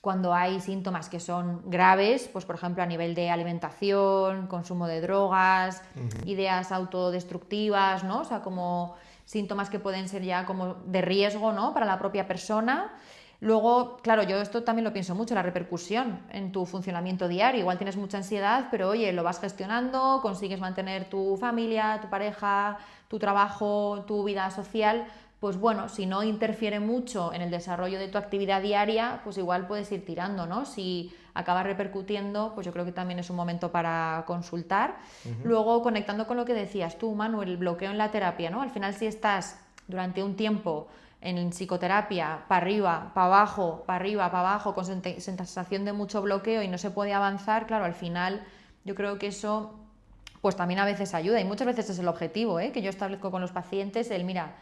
C: Cuando hay síntomas que son graves, pues por ejemplo a nivel de alimentación, consumo de drogas, ideas autodestructivas, ¿no? O sea, como síntomas que pueden ser ya como de riesgo, ¿no? Para la propia persona. Luego, claro, yo esto también lo pienso mucho, la repercusión en tu funcionamiento diario. Igual tienes mucha ansiedad, pero oye, lo vas gestionando, consigues mantener tu familia, tu pareja, tu trabajo, tu vida social. Pues bueno, si no interfiere mucho en el desarrollo de tu actividad diaria, pues igual puedes ir tirando, ¿no? Si acaba repercutiendo, pues yo creo que también es un momento para consultar. Luego, conectando con lo que decías tú, Manuel, el bloqueo en la terapia, ¿no? Al final, si estás durante un tiempo en psicoterapia, para arriba, para abajo, para arriba, para abajo, con sensación de mucho bloqueo y no se puede avanzar, claro, al final yo creo que eso pues también a veces ayuda y muchas veces es el objetivo, que yo establezco con los pacientes, mira,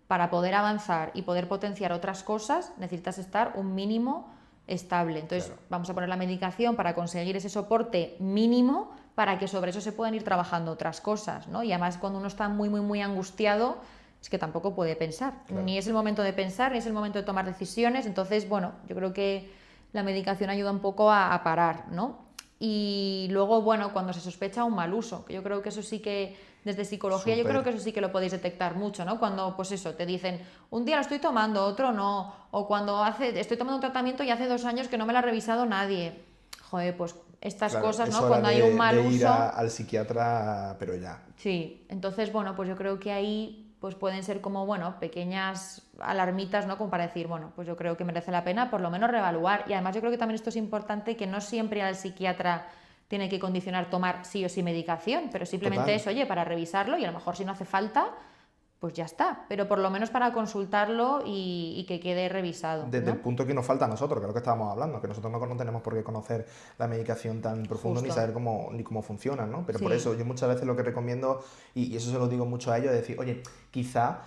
C: para poder avanzar y poder potenciar otras cosas necesitas estar un mínimo estable. Entonces claro, vamos a poner la medicación para conseguir ese soporte mínimo para que sobre eso se puedan ir trabajando otras cosas, ¿no? Y además cuando uno está muy, muy, muy angustiado, es que tampoco puede pensar. Claro. Ni es el momento de pensar, ni es el momento de tomar decisiones. Entonces, bueno, yo creo que la medicación ayuda un poco a parar, ¿no? Y luego, bueno, cuando se sospecha un mal uso, que yo creo que eso sí que, desde psicología, yo creo que eso sí que lo podéis detectar mucho, ¿no? Cuando, pues eso, te dicen, un día lo estoy tomando, otro no, o cuando estoy tomando un tratamiento y hace 2 años que no me lo ha revisado nadie. Joder, pues estas
B: claro,
C: cosas, ¿no? Cuando hay un mal uso...
B: ir al psiquiatra, pero ya.
C: Sí, entonces, bueno, pues yo creo que ahí pues pueden ser como, bueno, pequeñas alarmitas, ¿no? Como para decir, bueno, pues yo creo que merece la pena por lo menos reevaluar. Y además yo creo que también esto es importante, que no siempre al psiquiatra tiene que condicionar tomar sí o sí medicación, pero simplemente es, oye, para revisarlo y a lo mejor si no hace falta, pues ya está, pero por lo menos para consultarlo y que quede revisado, ¿no?
B: Desde el punto que nos falta a nosotros, que es lo que estábamos hablando, que nosotros no tenemos por qué conocer la medicación tan profundo ni saber cómo funciona, ¿no? Pero por eso yo muchas veces lo que recomiendo, y eso se lo digo mucho a ellos, es decir, oye, quizá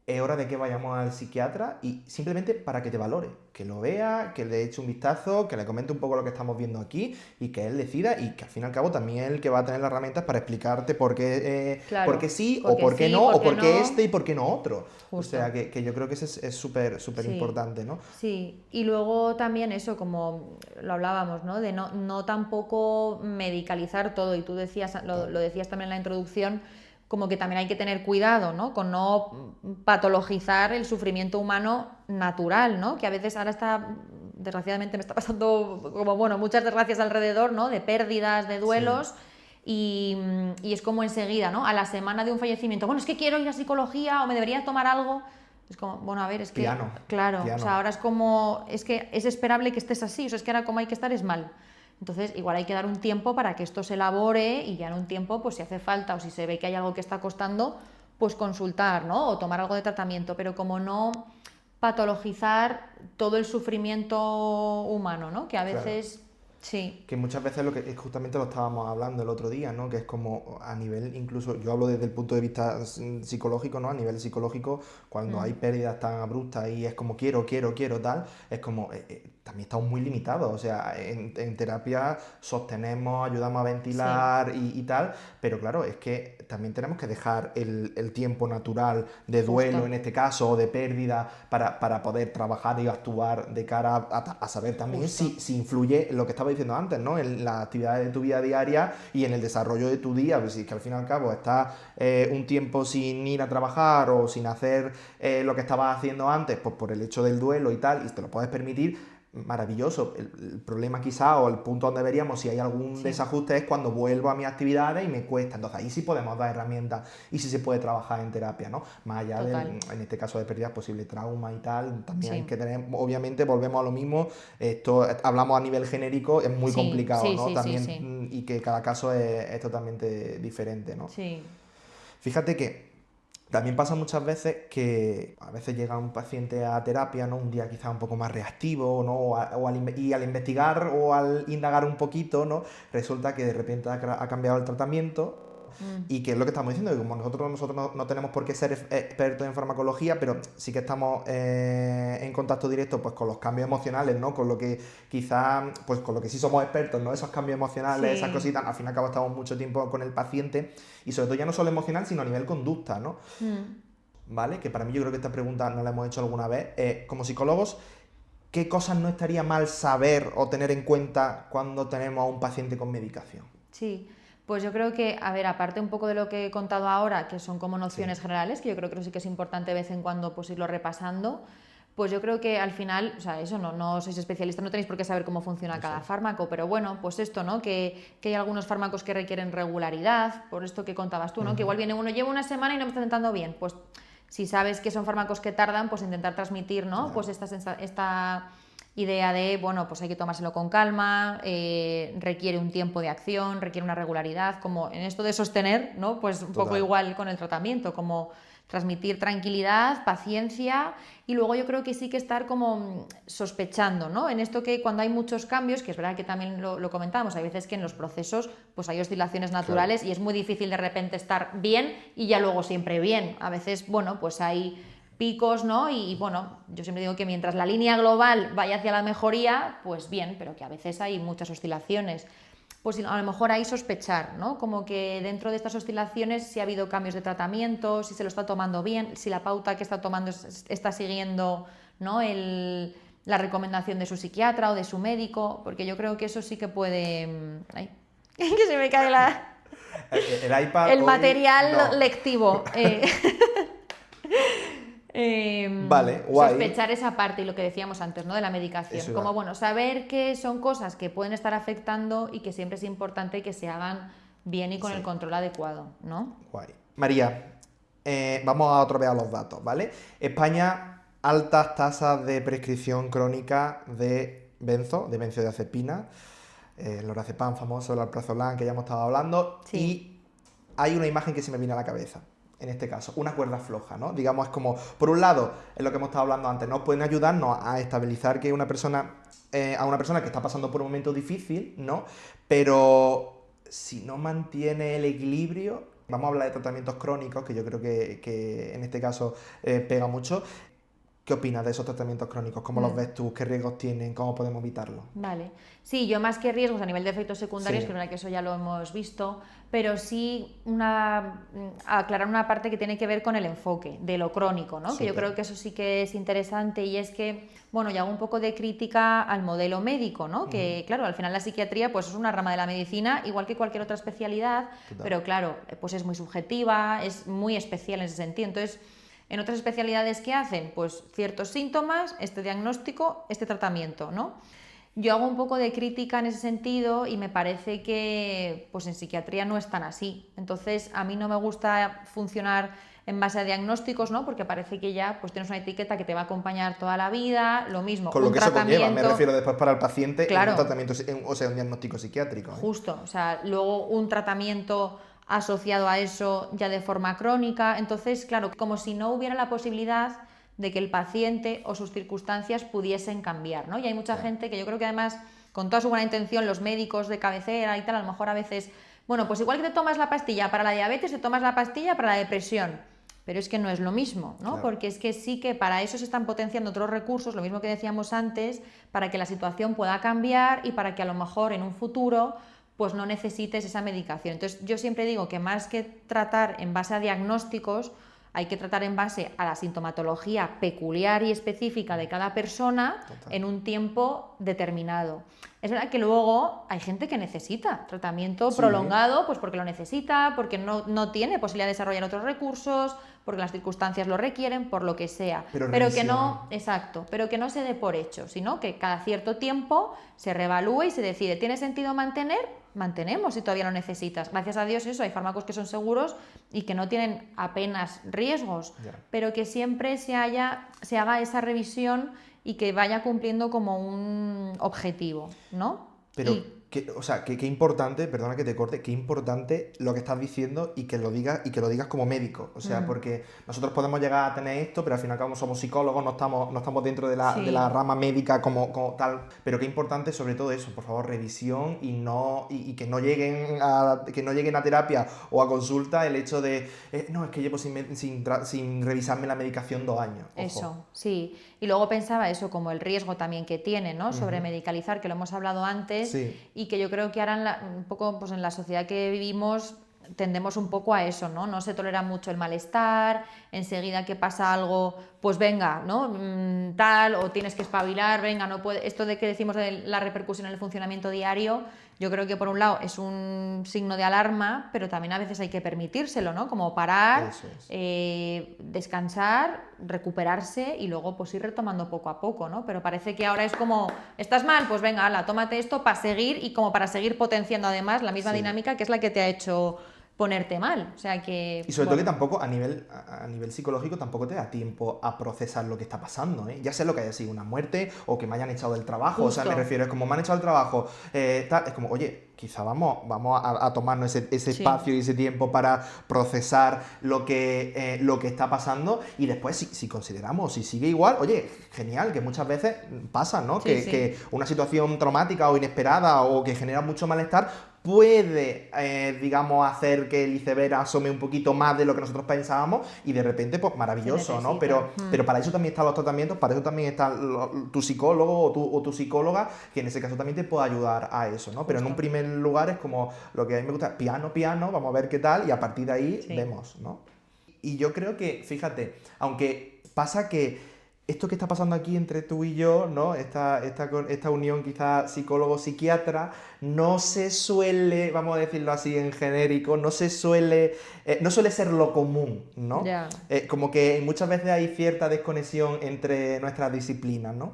B: es hora de que vayamos al psiquiatra y simplemente para que te valore, que lo vea, que le eche un vistazo, que le comente un poco lo que estamos viendo aquí y que él decida y que al fin y al cabo también es el que va a tener las herramientas para explicarte por qué,
C: claro,
B: por qué sí o por qué no, o por qué este y por qué no otro. Justo. O sea, que yo creo que eso es súper importante, ¿no?
C: Sí, y luego también eso, como lo hablábamos, ¿no? De no tampoco medicalizar todo, y tú decías, lo decías también en la introducción, como que también hay que tener cuidado, ¿no? Con no patologizar el sufrimiento humano natural, ¿no? Que a veces ahora está, desgraciadamente me está pasando como, bueno, muchas desgracias alrededor, ¿no? De pérdidas, de duelos, y es como enseguida, ¿no? A la semana de un fallecimiento, bueno, es que quiero ir a psicología o me debería tomar algo. Es como, bueno, a ver, es que... Claro, o sea, ahora es como... Es que es esperable que estés así, o sea, es que ahora como hay que estar es mal. Entonces, igual hay que dar un tiempo para que esto se elabore y ya en un tiempo, pues si hace falta o si se ve que hay algo que está costando, pues consultar, ¿no? O tomar algo de tratamiento, pero como no patologizar todo el sufrimiento humano, ¿no? Que a veces... Claro. Sí.
B: Que muchas veces justamente lo estábamos hablando el otro día, ¿no? Que es como a nivel, incluso yo hablo desde el punto de vista psicológico, ¿no? A nivel psicológico, cuando hay pérdidas tan abruptas y es como quiero, tal, es como también estamos muy limitados, o sea, en terapia sostenemos, ayudamos a ventilar y tal, pero claro, es que también tenemos que dejar el tiempo natural de duelo en este caso, o de pérdida, para poder trabajar y actuar de cara a saber también si influye en lo que estaba diciendo antes, ¿no? En las actividades de tu vida diaria y en el desarrollo de tu día, pues si es que al fin y al cabo estás un tiempo sin ir a trabajar o sin hacer lo que estabas haciendo antes, pues por el hecho del duelo y tal, y te lo puedes permitir, maravilloso. El problema quizá, o el punto donde veríamos si hay algún desajuste, es cuando vuelvo a mis actividades y me cuesta. Entonces ahí sí podemos dar herramientas y sí se puede trabajar en terapia, ¿no? Más allá en este caso de pérdidas, posibles traumas y tal, también hay que tener, obviamente volvemos a lo mismo, esto hablamos a nivel genérico, es muy complicado, ¿no? También, y que cada caso es totalmente diferente, ¿no?
C: Sí.
B: Fíjate que también pasa muchas veces que a veces llega un paciente a terapia, ¿no? Un día quizás un poco más reactivo, ¿no? Y al investigar o al indagar un poquito, ¿no? Resulta que de repente ha cambiado el tratamiento. Y que es lo que estamos diciendo, que como nosotros no tenemos por qué ser expertos en farmacología, pero sí que estamos en contacto directo pues con los cambios emocionales, ¿no? Con lo que quizás, pues con lo que sí somos expertos, ¿no? Esos cambios emocionales, esas cositas, al fin y al cabo estamos mucho tiempo con el paciente y sobre todo ya no solo emocional, sino a nivel conducta, ¿no? ¿Vale? Que para mí yo creo que esta pregunta no la hemos hecho alguna vez. Como psicólogos, ¿qué cosas no estaría mal saber o tener en cuenta cuando tenemos a un paciente con medicación?
C: Sí. Pues yo creo que, a ver, aparte un poco de lo que he contado ahora, que son como nociones generales, que yo creo que sí que es importante de vez en cuando pues irlo repasando, pues yo creo que al final, o sea, eso no sois especialistas, no tenéis por qué saber cómo funciona cada fármaco, pero bueno, pues esto, ¿no? Que hay algunos fármacos que requieren regularidad, por esto que contabas tú, ¿no? Que igual viene uno, lleva una semana y no me está sentando bien, pues si sabes que son fármacos que tardan, pues intentar transmitir, ¿no? Pues esta idea de, bueno, pues hay que tomárselo con calma, requiere un tiempo de acción, requiere una regularidad, como en esto de sostener, ¿no? Pues un poco igual con el tratamiento, como transmitir tranquilidad, paciencia y luego yo creo que sí que estar como sospechando, ¿no? En esto que cuando hay muchos cambios, que es verdad que también lo comentábamos, hay veces que en los procesos pues hay oscilaciones naturales y es muy difícil de repente estar bien y ya luego siempre bien. A veces, bueno, pues hay picos, ¿no? Y bueno, yo siempre digo que mientras la línea global vaya hacia la mejoría, pues bien, pero que a veces hay muchas oscilaciones. Pues a lo mejor ahí sospechar, ¿no? Como que dentro de estas oscilaciones si ha habido cambios de tratamiento, si se lo está tomando bien, si la pauta que está tomando está siguiendo, ¿no? La recomendación de su psiquiatra o de su médico, porque yo creo que eso sí que puede... Ay, que se me cae
B: el iPad
C: el material lectivo.
B: Vale, guay.
C: Sospechar esa parte y lo que decíamos antes, ¿no? De la medicación.
B: Eso
C: como bueno, saber que son cosas que pueden estar afectando y que siempre es importante que se hagan bien y con el control adecuado, ¿no?
B: Guay. María, vamos a otra vez a los datos, ¿vale? España, altas tasas de prescripción crónica de benzodiazepina, el lorazepam famoso, el alprazolam, que ya hemos estado hablando, y hay una imagen que se me viene a la cabeza. En este caso, una cuerda floja, ¿no? Digamos, es como, por un lado, es lo que hemos estado hablando antes, ¿no? Pueden ayudarnos a estabilizar que a una persona que está pasando por un momento difícil, ¿no? Pero si no mantiene el equilibrio, vamos a hablar de tratamientos crónicos, que yo creo que en este caso pega mucho. ¿Qué opinas de esos tratamientos crónicos? ¿Cómo los ves tú? ¿Qué riesgos tienen? ¿Cómo podemos evitarlos?
C: Vale. Sí, yo más que riesgos a nivel de efectos secundarios, que es verdad que eso ya lo hemos visto, pero sí aclarar una parte que tiene que ver con el enfoque de lo crónico, ¿no? Que yo creo que eso sí que es interesante y es que, bueno, yo hago un poco de crítica al modelo médico, ¿no? Que, claro, al final la psiquiatría pues es una rama de la medicina, igual que cualquier otra especialidad, pero claro, pues es muy subjetiva, es muy especial en ese sentido. Entonces, en otras especialidades, ¿qué hacen? Pues ciertos síntomas, este diagnóstico, este tratamiento, ¿no? Yo hago un poco de crítica en ese sentido y me parece que pues en psiquiatría no es tan así. Entonces, a mí no me gusta funcionar en base a diagnósticos, ¿no? Porque parece que ya pues tienes una etiqueta que te va a acompañar toda la vida, lo mismo.
B: Con lo que eso conlleva, me refiero después para el paciente,
C: claro,
B: un tratamiento, o sea, un diagnóstico psiquiátrico.
C: Justo, o sea, luego un tratamiento asociado a eso ya de forma crónica. Entonces, claro, como si no hubiera la posibilidad de que el paciente o sus circunstancias pudiesen cambiar, ¿no? Y hay mucha gente que yo creo que además, con toda su buena intención, los médicos de cabecera y tal, a lo mejor a veces, bueno, pues igual que te tomas la pastilla para la diabetes, te tomas la pastilla para la depresión, pero es que no es lo mismo, ¿no? Porque es que sí que para eso se están potenciando otros recursos, lo mismo que decíamos antes, para que la situación pueda cambiar y para que a lo mejor en un futuro pues no necesites esa medicación. Entonces yo siempre digo que más que tratar en base a diagnósticos, hay que tratar en base a la sintomatología peculiar y específica de cada persona en un tiempo determinado. Es verdad que luego hay gente que necesita tratamiento prolongado, pues porque lo necesita, porque no tiene posibilidad de desarrollar otros recursos, porque las circunstancias lo requieren, por lo que sea. Pero que no, exacto, pero que no se dé por hecho, sino que cada cierto tiempo se reevalúe y se decide, ¿tiene sentido mantener? Mantenemos si todavía lo necesitas. Gracias a Dios eso, hay fármacos que son seguros y que no tienen apenas riesgos, pero que siempre se haga esa revisión y que vaya cumpliendo como un objetivo, ¿no?
B: Pero, qué importante, perdona que te corte, qué importante lo que estás diciendo y que lo digas como médico. O sea, porque nosotros podemos llegar a tener esto, pero al final como somos psicólogos, no estamos dentro de la rama médica como tal. Pero qué importante sobre todo eso, por favor, revisión y que no lleguen a terapia o a consulta el hecho de no, es que llevo sin revisarme la medicación 2 años. Ojo.
C: Eso, sí. Y luego pensaba eso, como el riesgo también que tiene, ¿no? Sobre medicalizar, que lo hemos hablado antes, y que yo creo que ahora un poco pues en la sociedad que vivimos tendemos un poco a eso, ¿no? No se tolera mucho el malestar, enseguida que pasa algo, pues venga, ¿no? Tal, o tienes que espabilar, venga, no puede. Esto de que decimos de la repercusión en el funcionamiento diario, yo creo que por un lado es un signo de alarma, pero también a veces hay que permitírselo, ¿no? Como parar, descansar, recuperarse y luego pues ir retomando poco a poco, ¿no? Pero parece que ahora es como, ¿estás mal? Pues venga, hala, tómate esto para seguir y como para seguir potenciando además la misma dinámica que es la que te ha hecho ponerte mal, o sea que...
B: Y sobre todo que tampoco, a nivel psicológico, tampoco te da tiempo a procesar lo que está pasando, ¿eh? Ya sé lo que haya sido una muerte o que me hayan echado del trabajo,
C: Justo.
B: O sea, me refiero, es como me han echado del trabajo, tal, es como, oye, quizá vamos a tomarnos ese espacio y ese tiempo para procesar lo que está pasando y después, si consideramos, si sigue igual, oye, genial, que muchas veces pasa, ¿no? Que una situación traumática o inesperada o que genera mucho malestar puede, digamos, hacer que el iceberg asome un poquito más de lo que nosotros pensábamos y de repente, pues maravilloso, ¿no? Pero para eso también están los tratamientos, para eso también está tu psicólogo o tu psicóloga, que en ese caso también te puede ayudar a eso, ¿no? Pero en un primer lugar es como lo que a mí me gusta, piano, vamos a ver qué tal y a partir de ahí vemos, ¿no? Y yo creo que, fíjate, aunque pasa que esto que está pasando aquí entre tú y yo, ¿no? Esta unión quizás psicólogo-psiquiatra, no se suele, vamos a decirlo así en genérico, no suele ser lo común, ¿no?
C: Yeah.
B: Como que muchas veces hay cierta desconexión entre nuestras disciplinas, ¿no?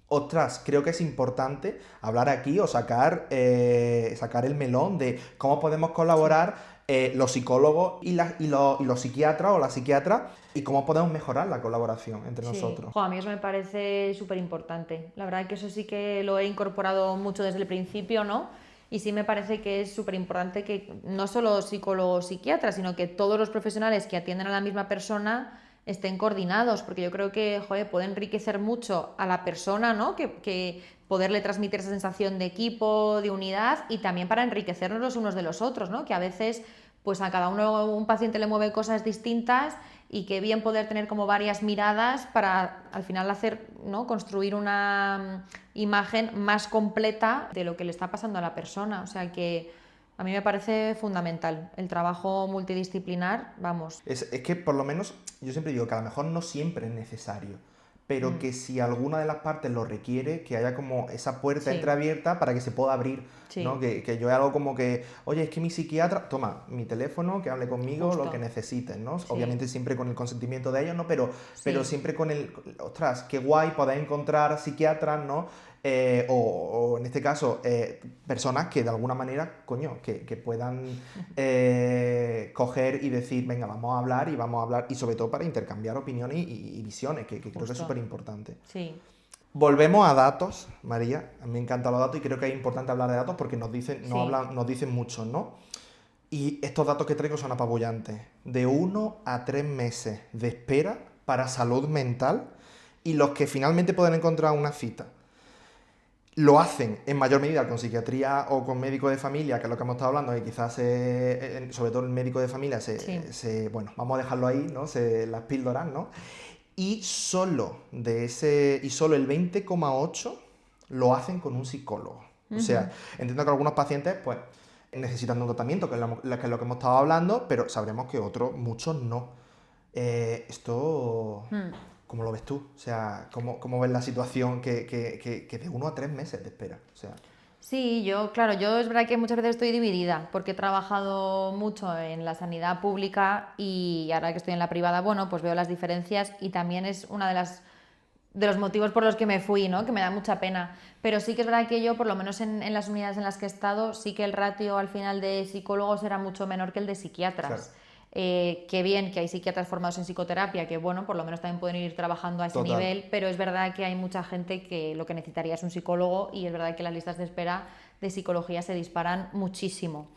B: Ostras, creo que es importante hablar aquí o sacar el melón de cómo podemos colaborar los psicólogos y los psiquiatras o las psiquiatras y cómo podemos mejorar la colaboración entre nosotros.
C: A mí eso me parece súper importante. La verdad que eso sí que lo he incorporado mucho desde el principio, ¿no? Y sí me parece que es súper importante que no solo psicólogos, psiquiatras, sino que todos los profesionales que atienden a la misma persona estén coordinados, porque yo creo que, puede enriquecer mucho a la persona, ¿no? Que poderle transmitir esa sensación de equipo, de unidad y también para enriquecernos los unos de los otros, ¿no? Que a veces, pues a cada uno un paciente le mueve cosas distintas y que bien poder tener como varias miradas para al final hacer, ¿no? Construir una imagen más completa de lo que le está pasando a la persona, o sea que a mí me parece fundamental el trabajo multidisciplinar, vamos.
B: Es que por lo menos, yo siempre digo que a lo mejor no siempre es necesario, pero que si alguna de las partes lo requiere, que haya como esa puerta entreabierta para que se pueda abrir, ¿no? Que yo hago como que, oye, es que mi psiquiatra, toma, mi teléfono, que hable conmigo,
C: Justo.
B: lo que necesiten, ¿no? Obviamente siempre con el consentimiento de ellos, ¿no? Pero siempre con ostras, qué guay poder encontrar psiquiatras, ¿no? O en este caso, personas que de alguna manera, coño, que puedan coger y decir, venga, vamos a hablar y sobre todo para intercambiar opiniones y visiones, que creo que es súper importante.
C: Sí.
B: Volvemos a datos, María. A mí me encantan los datos y creo que es importante hablar de datos porque nos dicen mucho, ¿no? Y estos datos que traigo son apabullantes. De 1 a 3 meses de espera para salud mental y los que finalmente pueden encontrar una cita lo hacen en mayor medida con psiquiatría o con médico de familia, que es lo que hemos estado hablando, y quizás sobre todo el médico de familia bueno, vamos a dejarlo ahí, ¿no? Las píldoras, ¿no? Y solo el 20,8% lo hacen con un psicólogo. O sea, entiendo que algunos pacientes, pues, necesitan un tratamiento, que es lo que hemos estado hablando, pero sabremos que otros, muchos no. Esto, ¿cómo lo ves tú? O sea, ¿cómo ves la situación que de 1 a 3 meses te espera? O sea...
C: Sí, yo es verdad que muchas veces estoy dividida porque he trabajado mucho en la sanidad pública y ahora que estoy en la privada, bueno, pues veo las diferencias y también es una de los motivos por los que me fui, ¿no? Que me da mucha pena. Pero sí que es verdad que yo, por lo menos en las unidades en las que he estado, sí que el ratio al final de psicólogos era mucho menor que el de psiquiatras. Claro. Qué bien que hay psiquiatras formados en psicoterapia, que bueno, por lo menos también pueden ir trabajando a ese nivel, pero es verdad que hay mucha gente que lo que necesitaría es un psicólogo y es verdad que las listas de espera de psicología se disparan muchísimo.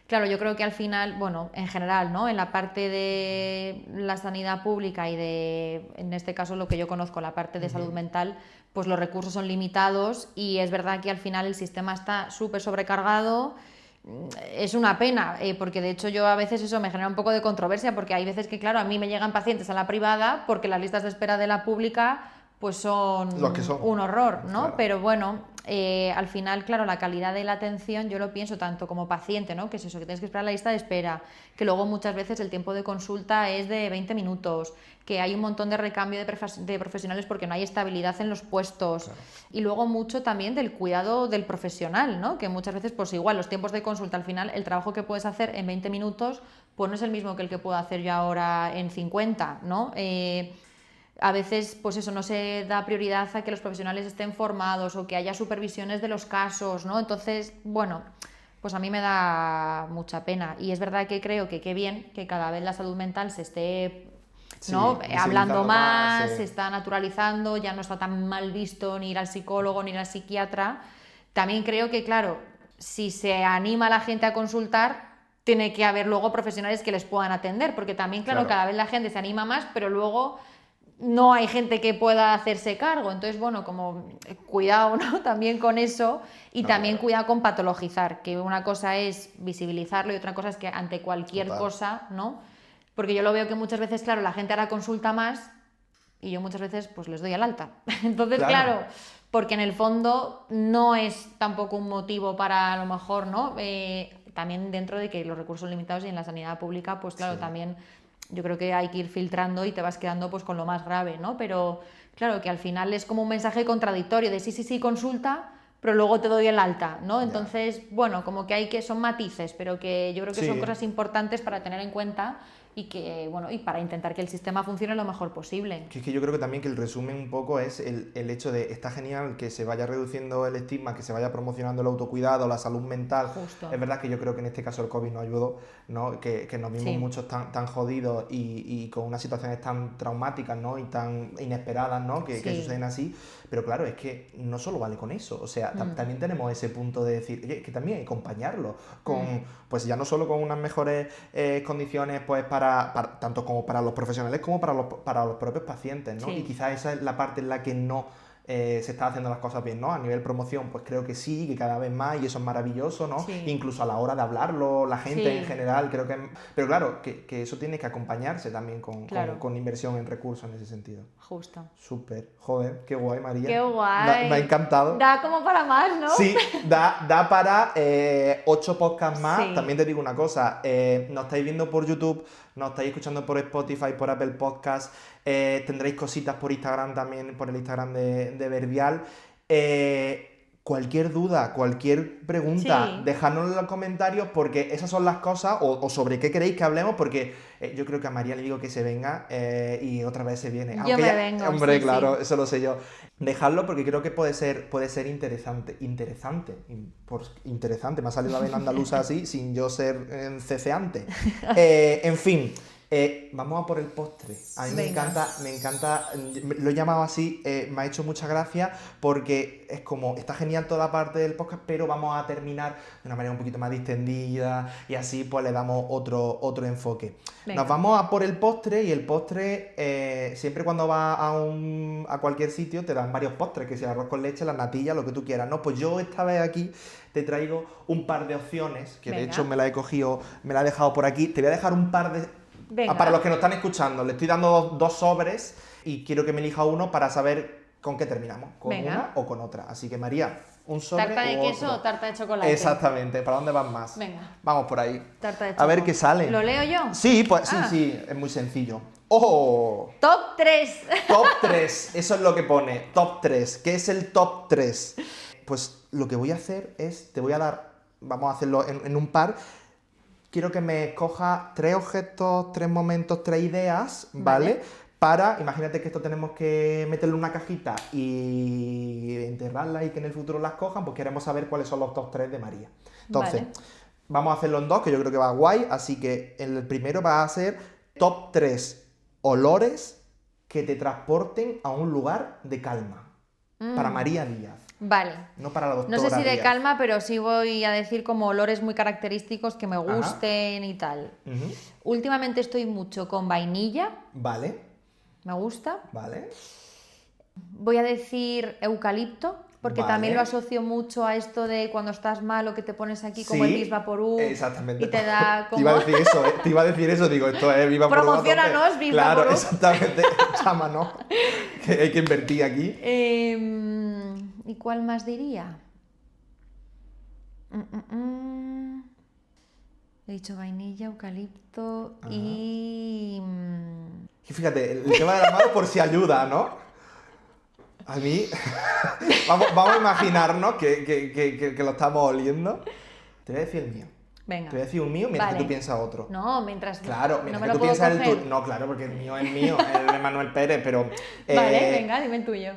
C: Claro, yo creo que al final, bueno, en general, ¿no? En la parte de la sanidad pública y de, en este caso, lo que yo conozco, la parte de salud mental, pues los recursos son limitados y es verdad que al final el sistema está súper sobrecargado. Es una pena, porque de hecho yo a veces eso me genera un poco de controversia, porque hay veces que, claro, a mí me llegan pacientes a la privada porque las listas de espera de la pública pues son un horror, ¿no? Claro. Pero bueno, al final, claro, la calidad de la atención, yo lo pienso tanto como paciente, ¿no? Que es eso, que tienes que esperar la lista de espera, que luego muchas veces el tiempo de consulta es de 20 minutos, que hay un montón de recambio de profesionales porque no hay estabilidad en los puestos. Claro. Y luego mucho también del cuidado del profesional, ¿no? Que muchas veces, pues igual, los tiempos de consulta, al final, el trabajo que puedes hacer en 20 minutos, pues no es el mismo que el que puedo hacer yo ahora en 50, ¿no? A veces, pues eso, no se da prioridad a que los profesionales estén formados o que haya supervisiones de los casos, ¿no? Entonces, bueno, pues a mí me da mucha pena. Y es verdad que creo que qué bien que cada vez la salud mental se esté, ¿no? Hablando más, se está naturalizando, ya no está tan mal visto ni ir al psicólogo ni ir al psiquiatra. También creo que, claro, si se anima a la gente a consultar, tiene que haber luego profesionales que les puedan atender, porque también, claro, cada vez la gente se anima más, pero luego no hay gente que pueda hacerse cargo. Entonces, bueno, como cuidado, ¿no? También con eso y también cuidado con patologizar, que una cosa es visibilizarlo y otra cosa es que ante cualquier cosa, ¿no? Porque yo lo veo que muchas veces, claro, la gente ahora consulta más y yo muchas veces pues les doy al alta. Entonces, claro, porque en el fondo no es tampoco un motivo para a lo mejor, ¿no? También dentro de que los recursos son limitados y en la sanidad pública, pues claro, también yo creo que hay que ir filtrando y te vas quedando pues con lo más grave, ¿no? Pero claro, que al final es como un mensaje contradictorio de sí, consulta, pero luego te doy el alta, ¿no? Entonces, bueno, como que son matices, pero que yo creo que son cosas importantes para tener en cuenta y que, bueno, y para intentar que el sistema funcione lo mejor posible.
B: Que es que yo creo que también que el resumen un poco es el hecho de, está genial que se vaya reduciendo el estigma, que se vaya promocionando el autocuidado, la salud mental. Justo. Es verdad que yo creo que en este caso el COVID nos ayudó, ¿no? Que nos vimos muchos tan jodidos y con unas situaciones tan traumáticas, ¿no? Y tan inesperadas, ¿no? Que suceden así. Pero claro, es que no solo vale con eso, o sea, también tenemos ese punto de decir, oye, que también hay que acompañarlo con, pues ya no solo con unas mejores condiciones, pues para tanto como para los profesionales como para los propios pacientes, ¿no? Y quizás esa es la parte en la que no se está haciendo las cosas bien, ¿no? A nivel promoción, pues creo que sí, que cada vez más, y eso es maravilloso, ¿no? Incluso a la hora de hablarlo, la gente en general, creo que... Pero claro, que eso tiene que acompañarse también con inversión en recursos en ese sentido.
C: Justo.
B: Súper. Joder, qué guay, María.
C: Qué guay.
B: Me ha encantado.
C: Da como para más, ¿no?
B: Sí, da para 8 podcasts más. También te digo una cosa, nos estáis viendo por YouTube, nos estáis escuchando por Spotify, por Apple Podcasts, tendréis cositas por Instagram también, por el Instagram de Verdial. Cualquier duda, cualquier pregunta, dejadnoslo en los comentarios porque esas son las cosas, o sobre qué queréis que hablemos, porque yo creo que a María le digo que se venga y otra vez se viene.
C: Yo me vengo.
B: Hombre, claro, eso lo sé yo. Dejadlo porque creo que puede ser interesante, me ha salido la vena andaluza así, sin yo ser ceceante. En fin. Vamos a por el postre. A mí me encanta, lo he llamado así, me ha hecho mucha gracia porque es como, está genial toda la parte del podcast, pero vamos a terminar de una manera un poquito más distendida y así pues le damos otro enfoque. Nos vamos a por el postre y el postre, siempre cuando vas a cualquier sitio te dan varios postres, que sea arroz con leche, la natilla, lo que tú quieras, ¿no? Pues yo esta vez aquí te traigo un par de opciones, que de hecho me la he cogido, me la he dejado por aquí, te voy a dejar un par de... Para los que nos están escuchando, le estoy dando dos sobres y quiero que me elija uno para saber con qué terminamos, con una o con otra. Así que María, un sobre
C: ¿Tarta de queso o tarta de chocolate?
B: Exactamente, ¿para dónde vas más?
C: Venga.
B: Vamos por ahí.
C: Tarta de chocolate.
B: A ver qué sale.
C: ¿Lo leo yo?
B: Sí, pues sí, es muy sencillo. ¡Oh!
C: Top 3.
B: Top 3, eso es lo que pone, top 3. ¿Qué es el top 3? Pues lo que voy a hacer es, te voy a dar, vamos a hacerlo en un par. Quiero que me escoja 3 objetos, 3 momentos, 3 ideas, ¿vale? Para, imagínate que esto tenemos que meterle en una cajita y enterrarla y que en el futuro las cojan, pues queremos saber cuáles son los top 3 de María. Entonces, vamos a hacerlo en 2, que yo creo que va guay, así que el primero va a ser top 3 olores que te transporten a un lugar de calma. Para María Díaz.
C: Vale.
B: No para la doctora
C: No sé si de
B: Díaz.
C: calma, pero sí voy a decir como olores muy característicos que me gusten y tal. Últimamente estoy mucho con vainilla.
B: Vale,
C: Me gusta.
B: vale.
C: Voy a decir eucalipto, porque
B: Vale.
C: también lo asocio mucho a esto de cuando estás malo, que te pones aquí como el
B: Sí,
C: Visvaporub
B: exactamente.
C: y te da como...
B: Te iba a decir eso, te iba a decir eso, digo, esto es Visvaporub.
C: Promociónanos, Visvaporub.
B: Claro, exactamente, chámanos, que hay que invertir aquí.
C: ¿Y cuál más diría? He dicho vainilla, eucalipto y...
B: Y fíjate, el tema de la mano por si ayuda, ¿no? A mí, vamos a imaginarnos que lo estamos oliendo. Te voy a decir el mío.
C: Venga.
B: Te voy a decir un mío mientras
C: Vale.
B: que tú piensas otro.
C: No, mientras...
B: Claro,
C: no
B: mientras
C: me
B: que
C: lo
B: tú
C: puedo
B: piensas el
C: coger.
B: tuyo. No, claro, porque el mío es mío, el de Manuel Pérez, pero...
C: Vale, venga, dime el tuyo.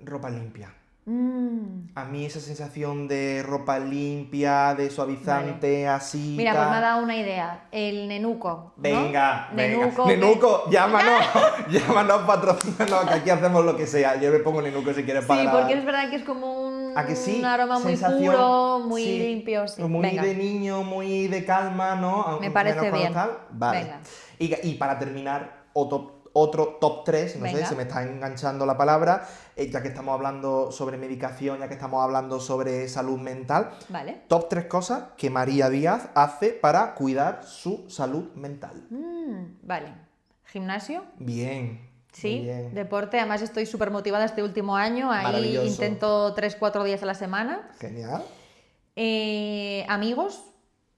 B: Ropa limpia. A mí esa sensación de ropa limpia, de suavizante, así.
C: Mira, pues
B: tal.
C: me ha dado una idea. El nenuco. ¿no?
B: Venga,
C: Nenuco.
B: Nenuco, llámanos, llámanos, patrocínanos, que aquí hacemos lo que sea. Yo me pongo Nenuco si quieres
C: Sí,
B: para
C: porque es verdad que es como un,
B: ¿A que sí?
C: un aroma muy
B: Sensación,
C: puro, muy
B: sí,
C: limpio. Sí.
B: muy
C: Venga.
B: de niño, muy de calma, ¿no?
C: Me parece
B: Menos cuando
C: bien.
B: tal. Vale.
C: Venga.
B: Y para terminar, otro top 3, no sé,
C: Venga.
B: se me está enganchando la palabra, ya que estamos hablando sobre medicación, ya que estamos hablando sobre salud mental.
C: Vale.
B: Top 3 cosas que María Díaz hace para cuidar su salud mental.
C: Vale. Gimnasio.
B: Bien.
C: Sí,
B: muy bien.
C: deporte. Además estoy súper motivada este último año. Ahí
B: Maravilloso.
C: intento 3-4 días a la semana.
B: Genial.
C: Amigos.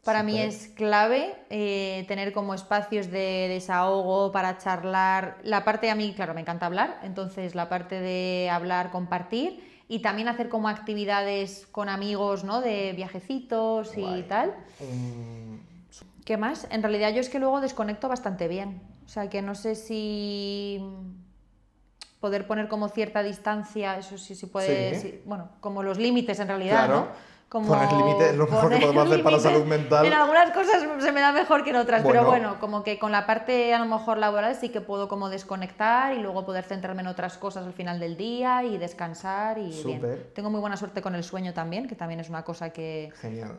C: Para mí
B: Súper.
C: es clave tener como espacios de desahogo para charlar. La parte a mí, claro, me encanta hablar, entonces la parte de hablar, compartir y también hacer como actividades con amigos, ¿no? De viajecitos y
B: Guay.
C: tal. ¿Qué más? En realidad yo es que luego desconecto bastante bien. O sea, que no sé si poder poner como cierta distancia, eso sí se puede,
B: Sí.
C: sí, bueno, como los límites en realidad,
B: Claro.
C: ¿no? Como
B: Poner límites es lo mejor que
C: poner
B: podemos hacer para la salud
C: límites.
B: mental.
C: En algunas cosas se me da mejor que en otras, pero
B: Bueno.
C: bueno, como que con la parte a lo mejor laboral sí que puedo como desconectar y luego poder centrarme en otras cosas al final del día y descansar y bien.
B: Súper.
C: Tengo muy buena suerte con el sueño también, que también es una cosa que...
B: Genial.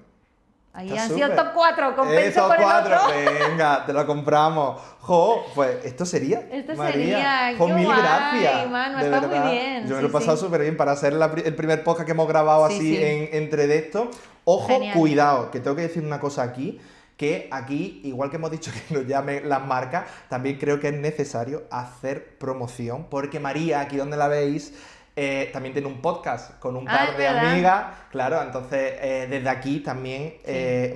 C: Ahí
B: Está
C: han sido
B: súper.
C: top 4, compenso
B: top
C: con el
B: 4,
C: otro.
B: venga, te lo compramos. Jo, pues esto sería.
C: Esto
B: María.
C: sería,
B: Jo,
C: qué
B: mil
C: guay,
B: gracias.
C: Manu,
B: de
C: está muy
B: verdad.
C: bien,
B: Yo me
C: sí,
B: lo he pasado
C: sí.
B: súper bien para ser el primer podcast que hemos grabado
C: Sí,
B: así
C: sí.
B: entre de esto. Ojo,
C: Genial.
B: cuidado, que tengo que decir una cosa aquí. Que aquí, igual que hemos dicho que nos llamen las marcas, también creo que es necesario hacer promoción. Porque María, aquí donde la veis, también tiene un podcast con un par
C: es
B: de
C: verdad.
B: amigas. Claro, entonces desde aquí también,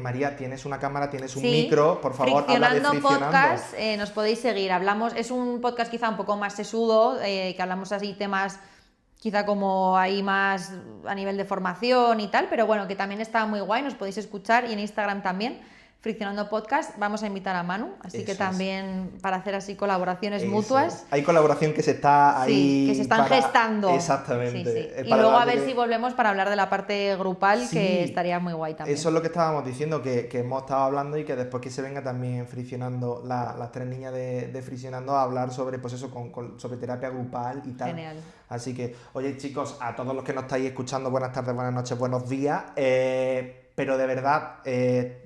B: María, tienes una cámara, tienes un
C: Sí,
B: micro, por favor, habla de
C: Friccionando
B: Friccionando.
C: Podcast, nos podéis seguir. Hablamos, es un podcast quizá un poco más sesudo, que hablamos así temas quizá como ahí más a nivel de formación y tal, pero bueno, que también está muy guay, nos podéis escuchar y en Instagram también. Friccionando Podcast, vamos a invitar a Manu, así que
B: Eso es.
C: también para hacer así colaboraciones
B: Eso.
C: mutuas.
B: Hay colaboración que se está ahí.
C: Sí, que se están
B: para-
C: gestando.
B: Exactamente.
C: Sí, sí.
B: Es
C: Y
B: para
C: luego a
B: darle-
C: ver si volvemos para hablar de la parte grupal,
B: Sí,
C: que estaría muy guay también.
B: Eso es lo que estábamos diciendo, que hemos estado hablando y que después que se venga también Friccionando, las 3 niñas de Friccionando a hablar sobre, pues eso, sobre terapia grupal y tal.
C: Genial.
B: Así que, oye chicos, a todos los que nos estáis escuchando, buenas tardes, buenas noches, buenos días. Pero de verdad,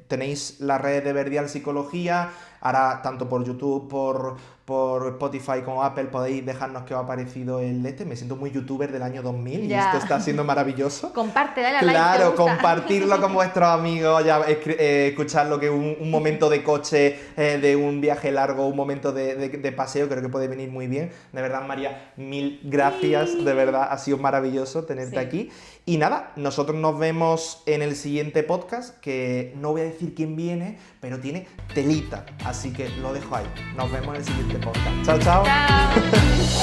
B: tenéis las redes de Verdial Psicología, ahora tanto por YouTube, por Spotify como Apple, podéis dejarnos qué os ha parecido me siento muy youtuber del año 2000 y
C: Ya.
B: esto está siendo maravilloso.
C: Comparte, dale a like.
B: Claro,
C: ¿te gusta?
B: compartirlo con vuestros amigos, ya escucharlo, que un momento de coche, de un viaje largo, un momento de paseo, creo que puede venir muy bien. De verdad, María, mil gracias,
C: Sí.
B: de verdad, ha sido maravilloso tenerte
C: Sí.
B: aquí. Y nada, nosotros nos vemos en el siguiente podcast, que no voy a decir quién viene, pero tiene telita. Así que lo dejo ahí. Nos vemos en el siguiente podcast. Chao, chao.
C: Chao.